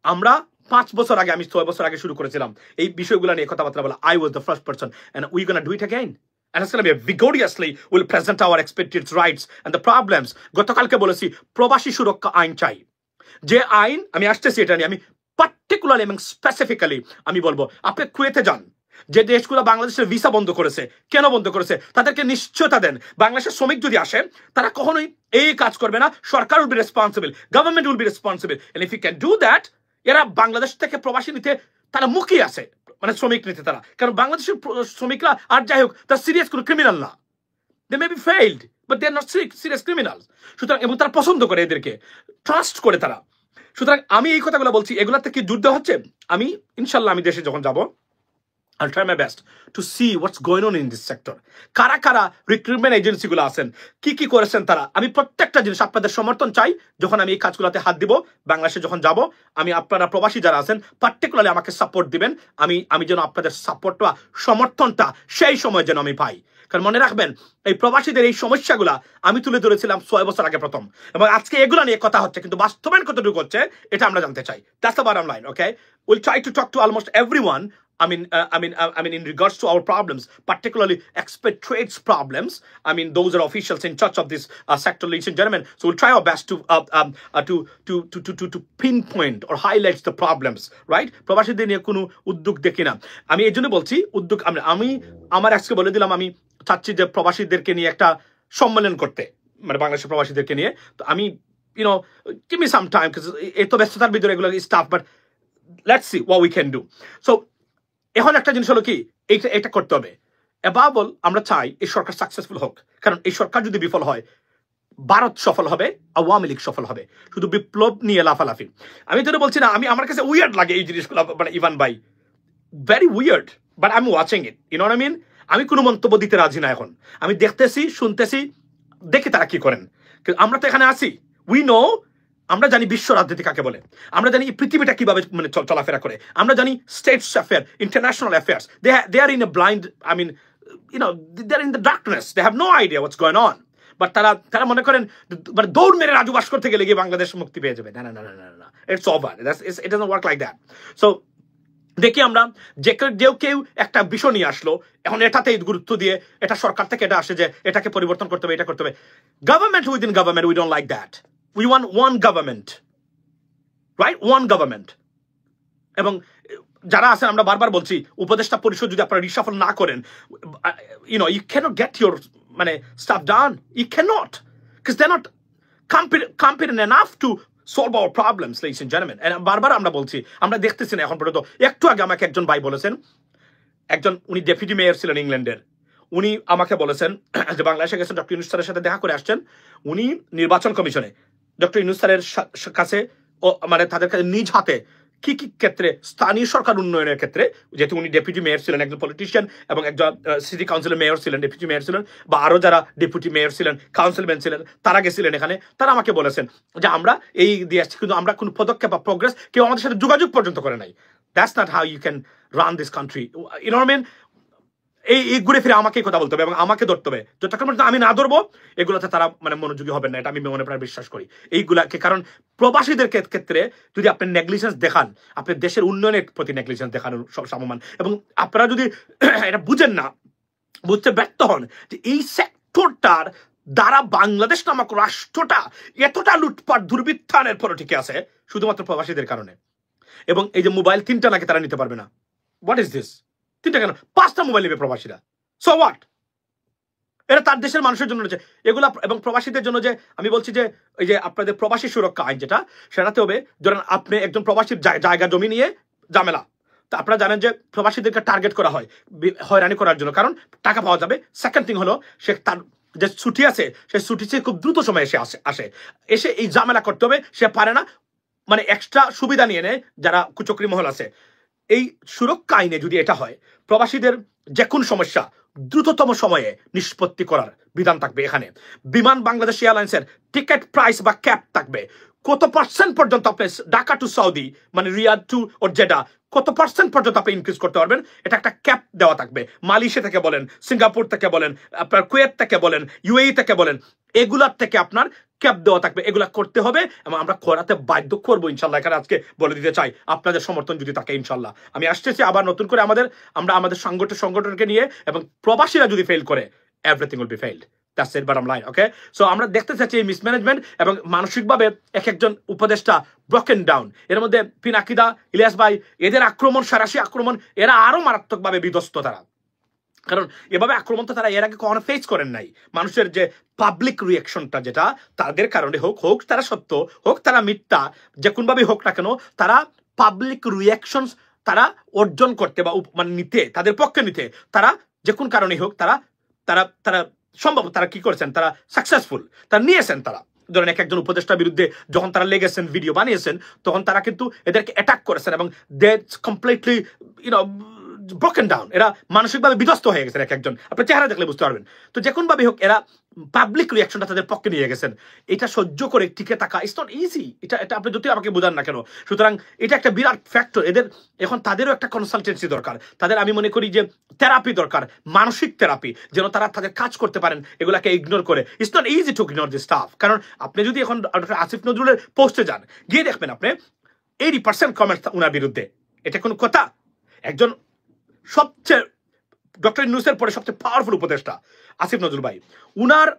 আমরা 5 বছর আগে, আমি 6 বছর আগে শুরু করেছিলাম এই বিষয়গুলো নিয়ে কথাবার্তা বলা। I was the first person and we gonna do it again. And it's gonna be vigorously will present our expected rights and the problems. গতকালকে বলেছি প্রবাসী সুরক্ষা আইন চাই। যে আইন, আমি আসতেছি এটা নিয়ে, আমি পার্টিকুলারলি এবং স্পেসিফিক্যালি আমি বলবো, আপনি কুয়েতে যান, যে দেশগুলো বাংলাদেশের ভিসা বন্ধ করেছে, কেন বন্ধ করেছে? তাদেরকে নিশ্চয়তা দেন বাংলাদেশের শ্রমিক যদি আসে তারা কখনোই এই কাজ করবে না। সরকার will be responsible, government will be responsible. And if you can do that, এরা বাংলাদেশ থেকে প্রবাসী নিতে তারা মুখিয়ে আছে, মানে শ্রমিক নিতে তারা। কারণ বাংলাদেশের শ্রমিকরা আর যাই হোক তারা সিরিয়াস কোনো ক্রিমিনাল না। They may be failed but they are not serious criminals. সুতরাং এবং তারা পছন্দ করে এদেরকে, ট্রাস্ট করে তারা। সুতরাং আমি এই কথাগুলো বলছি, এগুলা থেকে যুদ্ধ হচ্ছে। আমি ইনশাল্লাহ আমি দেশে যখন যাব, I'll try my best to see what's going on in this sector. কারা কারা রিক্রুটমেন্ট এজেন্সিগুলো আছেন, কি করেছেন তারা, আমি প্রত্যেকটা জিনিস আপনাদের সমর্থন চাই। যখন আমি এই কাজগুলোতে হাত দিব, বাংলাদেশে যখন যাব, আমি আপনারা প্রবাসী যারা আছেন পার্টিকুলারলি আমাকে সাপোর্ট দিবেন। আমি যেন আপনাদের সাপোর্টটা, সমর্থনটা সেই সময় যেন আমি পাই। কারণ মনে রাখবেন, এই প্রবাসীদের এই সমস্যাগুলা আমি তুলে ধরেছিলাম 6 বছর আগে প্রথম, এবং আজকে এগুলো নিয়ে কথা হচ্ছে, কিন্তু বাস্তবায়ন কতটুকু হচ্ছে এটা আমরা জানতে চাই। That's the bottom line, okay? We'll try to talk to almost everyone. I mean, in regards to our problems, particularly expatriates problems. I mean, those are officials in charge of this sector, ladies and gentlemen. So we'll try our best to pinpoint or highlight the problems, right? প্রবাসীদের নিয়ে কোনো উদ্যোগ দেখি না। আমি এই জন্য বলছি উদ্যোগ, আমি আমার আজকে বলে দিলাম, আমি চাচ্ছি যে প্রবাসীদেরকে নিয়ে একটা সম্মেলন করতে, মানে বাংলাদেশের প্রবাসীদেরকে নিয়ে। তো আমি give me some time, because এত ব্যস্ততার ভিতরে এগুলো is tough, but let's see what we can do. So এখন একটা জিনিস হলো কি, এটা করতে হবে। এবাবল আমরা চাই এই সরকার সাকসেসফুল হোক, কারণ এই সরকার যদি বিফল হয়, ভারত সফল হবে, আওয়ামী লীগ সফল হবে। শুধু বিপ্লব নিয়ে লাফালাফি। আমি যেটা বলছি না, আমার কাছে উইয়ার্ড লাগে এই জিনিসগুলো, মানে ইভান ভাই, very weird, but I am watching it, you know what I mean. আমি কোনো মন্তব্য দিতে রাজি না এখন। আমি দেখতেছি, শুনতেছি, দেখি তারা কি করেন। আমরা তো এখানে আছি, উই নো, আমরা জানি বিশ্ব রাজনীতি কাকে বলে, আমরা জানি পৃথিবীটা কিভাবে মানে চলাফেরা করে, আমরা জানি states affair, international affairs. They are in a blind, I mean they are in the darkness, they have no idea what's going on. But তারা মনে করেন মানে দৌড় মেরে রাজু বাস করতে গেলে গিয়ে বাংলাদেশ মুক্তি পেয়ে যাবে। না না না না না, it's over, it doesn't work like that. So দেখি আমরা কেউ একটা বিষয় নিয়ে আসলো, এখন এটাতেই গুরুত্ব দিয়ে, এটা সরকার থেকে এটা আসে যে এটাকে পরিবর্তন করতে হবে, এটা করতে হবে। Government within government, we don't like that. We want one government, right? One government. এবং যারা আছেন, আমরা বারবার বলছি, উপদেষ্টা পরিষদ যদি আপনারা রিশাফল না করেন, you cannot get your মানে stuff done. You cannot, because they're not competent enough to solve our problems, ladies and gentlemen. And বারবার আমরা বলছি, আমরা দেখতেছি না এখন পর্যন্ত। একটু আগে আমাকে একজন ভাই বলেছেন, উনি ডেপুটি মেয়র ছিলেন ইংল্যান্ডের, উনি আমাকে বলেছেন যে বাংলাদেশে গেছেন, ডক্টর ইউনূস স্যারের সাথে দেখা করে আসছেন। উনি নির্বাচন কমিশনে ডক্টর ইউনূস স্যারের কাছে, মানে তাদের কাছে নিজ হাতে কি ক্ষেত্রে, স্থানীয় সরকার উন্নয়নের ক্ষেত্রে, যেহেতু উনি ডেপুটি মেয়র ছিলেন, একজন পলিটিশিয়ান এবং একজন সিটি কাউন্সিলের মেয়র ছিলেন, ডেপুটি মেয়র ছিলেন, বা আরো যারা ডেপুটি মেয়র ছিলেন, কাউন্সিলম্যান ছিলেন, তারা গেছিলেন এখানে। তারা আমাকে বলেছেন যে আমরা এই দিয়ে আসছি, কিন্তু আমরা কোনো পদক্ষেপ বা প্রোগ্রেস কেউ আমাদের সাথে যোগাযোগ পর্যন্ত করে নাই। That's not how you can run this country, you know what I mean. এই ঘুরে ফিরে আমাকেই কথা বলতে হবে এবং আমাকে ধরতে হবে। যতক্ষণ পর্যন্ত আমি না ধরবো, এগুলোতে তারা মানে মনোযোগী হবেন না, এটা আমি মনে প্রায় বিশ্বাস করি এইগুলাকে। কারণ প্রবাসীদের ক্ষেত্রে যদি আপনি নেগলিজেন্স দেখান, আপনি দেশের উন্নয়নের প্রতি নেগলিজেন্স দেখানোর সমমান। এবং আপনারা যদি এটা বুঝেন না, বুঝতে ব্যর্থ হন যে এই সেক্টরটার দ্বারা বাংলাদেশ নামক রাষ্ট্রটা এতটা লুটপাট দুর্বৃত্তায়নের পরে টিকে আছে শুধুমাত্র প্রবাসীদের কারণে। এবং এই যে মোবাইল 3টা নাকি তারা নিতে পারবে না, হোয়াট ইজ দিস? 3টা কেন? 5টা মোবাইল নেবে প্রবাসীরা, সো হোয়াট? এটা তার দেশের মানুষের জন্য রয়েছে এগুলা। এবং প্রবাসীদের জন্য যে আমি বলছি যে এই যে আপনাদের প্রবাসী সুরক্ষা আইন যেটা, সেটাতে হবে ধরেন আপনি একজন প্রবাসীর জায়গা জমি নিয়ে ঝামেলা, তা আপনারা জানেন যে প্রবাসীদেরকে টার্গেট করা হয় হয়রানি করার জন্য, কারণ টাকা পাওয়া যাবে। সেকেন্ড থিং হলো সে তার যে ছুটি আছে সেই ছুটি খুব দ্রুত সময় এসে এই ঝামেলা করতে হবে, সে পারে না, মানে এক্সট্রা সুবিধা নিয়ে নেয় যারা কুচক্রী মহল আছে। এই সুরক্ষা আইনে যদি এটা হয়, প্রবাসীদের যে কোন সমস্যা দ্রুততম সময়ে নিষ্পত্তি করার বিধান থাকবে। এখানে বিমান বাংলাদেশ এয়ারলাইন্সের টিকিট প্রাইস বা ক্যাপ থাকবে, কত পার্সেন্ট পর্যন্ত আপনি ঢাকা টু সৌদি মানে রিয়াদ টু ও জেডা কত পার্সেন্ট পর্যন্ত আপনি ইনক্রিজ করতে পারবেন, এটা একটা ক্যাপ দেওয়া থাকবে। মালয়েশিয়া থেকে বলেন, সিঙ্গাপুর থেকে বলেন, আপনার কুয়েত থেকে বলেন, ইউএই থেকে বলেন, এগুলার থেকে আপনার ক্যাপ দেওয়া থাকবে। এগুলা করতে হবে এবং আমরা করাতে বাধ্য করবো ইনশাল্লাহ। এখানে আজকে বলে দিতে চাই আপনাদের সমর্থন যদি থাকে ইনশাল্লাহ। আমি আসতেছি আবার নতুন করে আমাদের সংগঠনকে নিয়ে, এবং প্রবাসীরা যদি ফেল করে everything will be failed. That's it, bottom line, okay? So আমরা দেখতে চাচ্ছি এই মিসম্যানেজমেন্ট এবং মানসিকভাবে একজন উপদেষ্টা ব্রোকেন ডাউন। এর মধ্যে পিনাকিদা, ইলিয়াস ভাই, এদের আক্রমণ, সারাশি আক্রমণ, এরা আরো মারাত্মকভাবে বিধ্বস্ত তারা। কারণ এভাবে আক্রমণ তো তারা এর আগে কখনো ফেস করেন নাই। মানুষের যে পাবলিক রিয়াকশনটা যেটা তাদের কারণে হোক তারা সত্য, হোক তারা মিথ্যা, যে কোনভাবে হোক না কেন, তারা পাবলিক রিয়াকশন তারা অর্জন করতে বা মানে নিতে, তাদের পক্ষে নিতে, তারা যে কোন কারণে হোক তারা তারা তারা সম্ভব তারা কি করেছেন, তারা সাকসেসফুল, তারা নিয়েছেন। তারা ধরেন একজন উপদেষ্টার বিরুদ্ধে যখন তারা লেগেছেন, ভিডিও বানিয়েছেন, তখন তারা কিন্তু এদেরকে অ্যাটাক করেছেন এবং দে কমপ্লিটলি ব্রোকেন ডাউন। এরা মানসিকভাবে বিধ্বস্ত হয়ে গেছেন এক একজন, আপনার চেহারা দেখলে বুঝতে পারবেন। তো যে কোনভাবে হোক এরা পাবলিক রিয়াকশনটা তাদের পক্ষে নিয়ে গেছেন। এটা সহ্য করে টিকে থাকা ইটস নট ইজি। এটা আপনি যদি আমাকে বোঝান না কেন। সুতরাং এটা একটা বিরাট ফ্যাক্টর। এদের এখন তাদেরও একটা কনসালটেন্সি দরকার, তাদের আমি মনে করি যে থেরাপি দরকার, মানসিক থেরাপি, যেন তারা তাদের কাজ করতে পারেন এগুলাকে ইগনোর করে। It's not easy to ignore this staff. কারণ আপনি যদি এখন আসিফ নজরুলের পোস্টে যান, গিয়ে দেখবেন আপনি 80% কমেন্ট উনার বিরুদ্ধে। এটা কোনো কথা? একজন সবচেয়ে ডক্টর ইউনূসের পরে সবচেয়ে পাওয়ারফুল উপদেষ্টা আসিফ নজরুল ভাই, উনার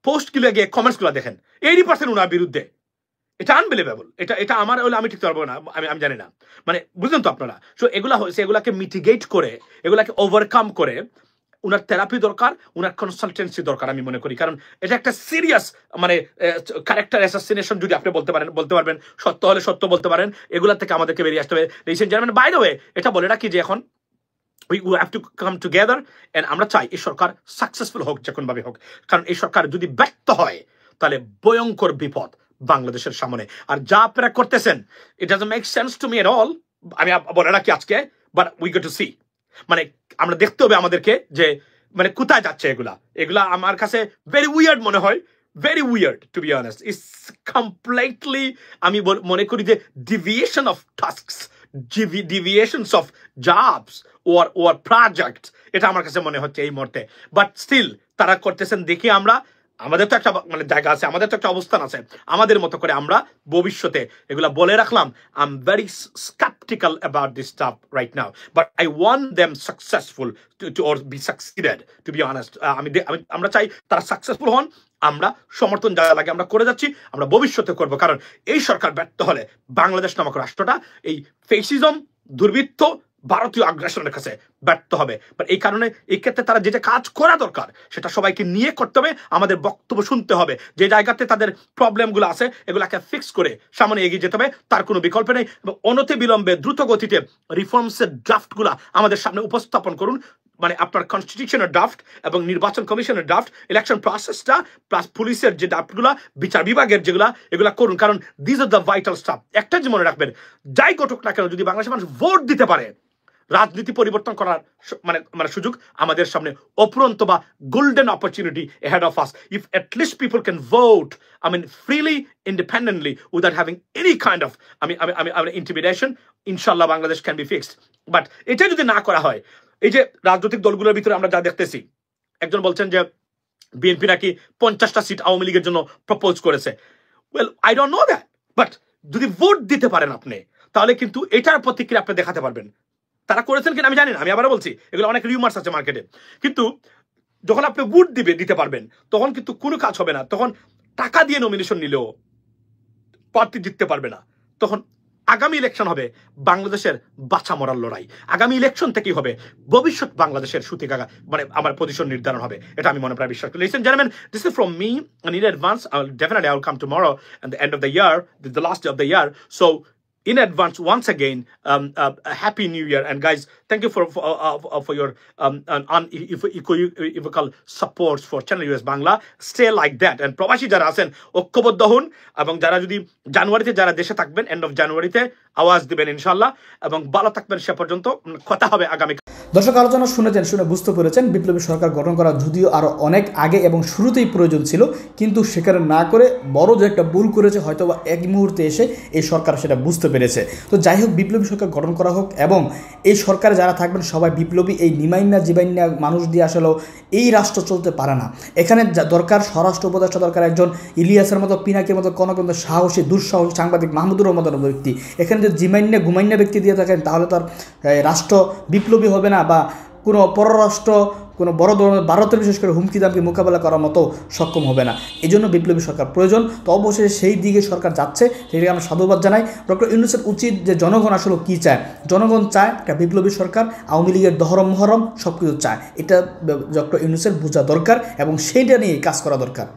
পোস্টগুলো গিয়ে কমেন্টসগুলো দেখেন, 80% উনার বিরুদ্ধে। এটা আনবিলিভেবল। এটা আমার হলে আমি ঠিক পারবো না, আমি জানি না, মানে বুঝলেন তো আপনারা। সো এগুলা হয়েছে, এগুলাকে মিটিগেট করে, এগুলাকে ওভারকাম করে উনার থেরাপি দরকার, উনার কনসালটেন্সি দরকার আমি মনে করি। কারণ এটা একটা সিরিয়াস মানে ক্যারেক্টার অ্যাসাসিনেশন যদি আপনি বলতে পারবেন, সত্য হলে সত্য বলতে পারেন, এগুলা থেকে আমাদেরকে বেরিয়ে আসতে হবে। Ladies and gentleman, by the way, এটা বলে রাখি যে এখন we have to come together and আমরা চাই এই সরকার সাকসেসফুল হোক যে কোনভাবে হোক। কারণ এই সরকার যদি ব্যর্থ হয় তাহলে ভয়ঙ্কর বিপদ বাংলাদেশের সামনে। আর যা আপনারা করতেছেন, it doesn't make sense to me at all। আমি বলে রাখি আজকে, but we got to see, মানে আমরা দেখতে হবে আমাদেরকে যে মানে কোথায় যাচ্ছে এগুলা আমার কাছে ভেরি উইয়ার্ড মনে হয়, very weird to be honest. It's completely আমি মনে করি যে deviation of tasks, deviations of jobs or projects, এটা আমার কাছে মনে হচ্ছে এই মুহূর্তে। বাট স্টিল তারা করতেছেন দেখি আমরা, আমাদের তো একটা মানে জায়গা আছে, আমাদের তো একটা অবস্থান আছে, আমাদের মতো করে আমরা ভবিষ্যতে এগুলা বলে রাখলাম। I am very skeptical about this stuff right now, but I want them successful to or be succeeded, to be honest. আমরা চাই তারা সাকসেসফুল হন। আমরা সমর্থন যা লাগে আমরা করে যাচ্ছি, আমরা ভবিষ্যতে করব। কারণ এই সরকার ব্যর্থ হলে বাংলাদেশ নামক রাষ্ট্রটা এই ফেসিজম, দুর্বৃত্ত, ভারতীয় আগ্রাসনের কাছে ব্যর্থ হবে। বাট এই কারণে এই ক্ষেত্রে তারা যেটা কাজ করা দরকার সেটা সবাইকে নিয়ে করতে হবে, আমাদের বক্তব্য শুনতে হবে, যে জায়গাতে তাদের প্রবলেমগুলো আছে এগুলাকে ফিক্স করে সামনে এগিয়ে যেতে হবে, তার কোনো বিকল্প নেই। এবং অনতি বিলম্বে দ্রুত গতিতে রিফর্মসের ড্রাফটগুলা আমাদের সামনে উপস্থাপন করুন, মানে আপনার কনস্টিটিউশনের ড্রাফট এবং নির্বাচন কমিশনের ড্রাফট, ইলেকশন প্রসেসটা প্লাস পুলিশের যে ড্রাফটগুলা, বিচার বিভাগের এগুলা করুন। কারণ this are the vital staff. একটা যে মনে রাখবেন, যাই ঘটুক না কেন, যদি বাংলাদেশের মানুষ ভোট দিতে পারে, রাজনীতি পরিবর্তন করার মানে সুযোগ আমাদের সামনে অপুরন্ত বা golden opportunity ahead of us. If at least people can vote, I mean freely, independently, without having any kind of intimidation, inshallah Bangladesh can be fixed. But এটা যদি না করা হয়, এই যে রাজনৈতিক দলগুলোর ভিতরে আমরা যা দেখতেছি, একজন বলছেন যে বিএনপি নাকি 50টা সিট আওয়ামী লীগের জন্য প্রপোজ করেছে। Well, I don't know that, but যদি ভোট দিতে পারেন আপনি, তাহলে কিন্তু এটার প্রতিক্রিয়া আপনি দেখাতে পারবেন। তারা করেছেন কিনা আমি জানি না, আমি আবারও বলছি এগুলো অনেক রিউমার্স আছে মার্কেটে। কিন্তু যখন আপনি ভোট দিতে পারবেন তখন কিন্তু কোনো কাজ হবে না। তখন টাকা দিয়ে নমিনেশন নিলেও প্রার্থী জিততে পারবে না। তখন আগামী ইলেকশন হবে বাংলাদেশের বাঁচা মরার লড়াই। আগামী ইলেকশন থেকেই হবে ভবিষ্যৎ বাংলাদেশের সুতিকাগা, মানে আমার পজিশন নির্ধারণ হবে, এটা আমি মনে প্রায় বিশ্বাস করি। Ladies and gentlemen, this is from me and in advance. I will come tomorrow at the end of the year, the last day of the year. So in advance, once again, a happy new year. And guys, thank you for your unequivocal supports for Channel US Bangla. Stay like that. And প্রবাসী যারা আছেন ঐক্যবদ্ধ হন, এবং যারা যদি জানুয়ারিতে যারা দেশে থাকবেন এন্ড অফ জানুয়ারিতে আওয়াজ দিবেন ইনশাআল্লাহ, এবং ভালো থাকবেন। সে পর্যন্ত কথা হবে আগামী। দর্শক, আলোচনা শুনেছেন, শুনে বুঝতে পেরেছেন বিপ্লবী সরকার গঠন করা যদিও আরও অনেক আগে এবং শুরুতেই প্রয়োজন ছিল, কিন্তু সেখানে না করে বড় যে একটা ভুল করেছে হয়তো বা এক মুহূর্তে এসে এই সরকার সেটা বুঝতে পেরেছে। তো যাই হোক, বিপ্লবী সরকার গঠন করা হোক, এবং এই সরকারে যারা থাকবেন সবাই বিপ্লবী। এই নিমাইন্না জিবাইন্না মানুষ দিয়ে আসলেও এই রাষ্ট্র চলতে পারে না। এখানে দরকার স্বরাষ্ট্র উপদেষ্টা, দরকার একজন ইলিয়াসের মতো, পিনাকের মতো কোনো কিন্তু সাহসী দুঃসাহসী সাংবাদিক মাহমুদুর রহমানের ব্যক্তি। এখানে যদি জিমাইন্না ঘুমাইন্না ব্যক্তি দিয়ে থাকেন তাহলে তার রাষ্ট্র বিপ্লবী হবে না, বা কোনো পররাষ্ট্র কোনো বড় ধরনের ভারতের বিশেষ করে হুমকি দামকে মোকাবেলা করার মতো সক্ষম হবে না। এই জন্য বিপ্লবী সরকার প্রয়োজন। তো অবশ্যই সেই দিকে সরকার যাচ্ছে, সেটাকে আমরা সাধুবাদ জানাই। ডক্টর ইউনূসের উচিত যে জনগণ আসলে কী চায়। জনগণ চায় একটা বিপ্লবী সরকার, আওয়ামী লীগের দহরম মহরম সব কিছু চায়। এটা ডক্টর ইউনূসের বোঝা দরকার এবং সেইটা নিয়ে কাজ করা দরকার।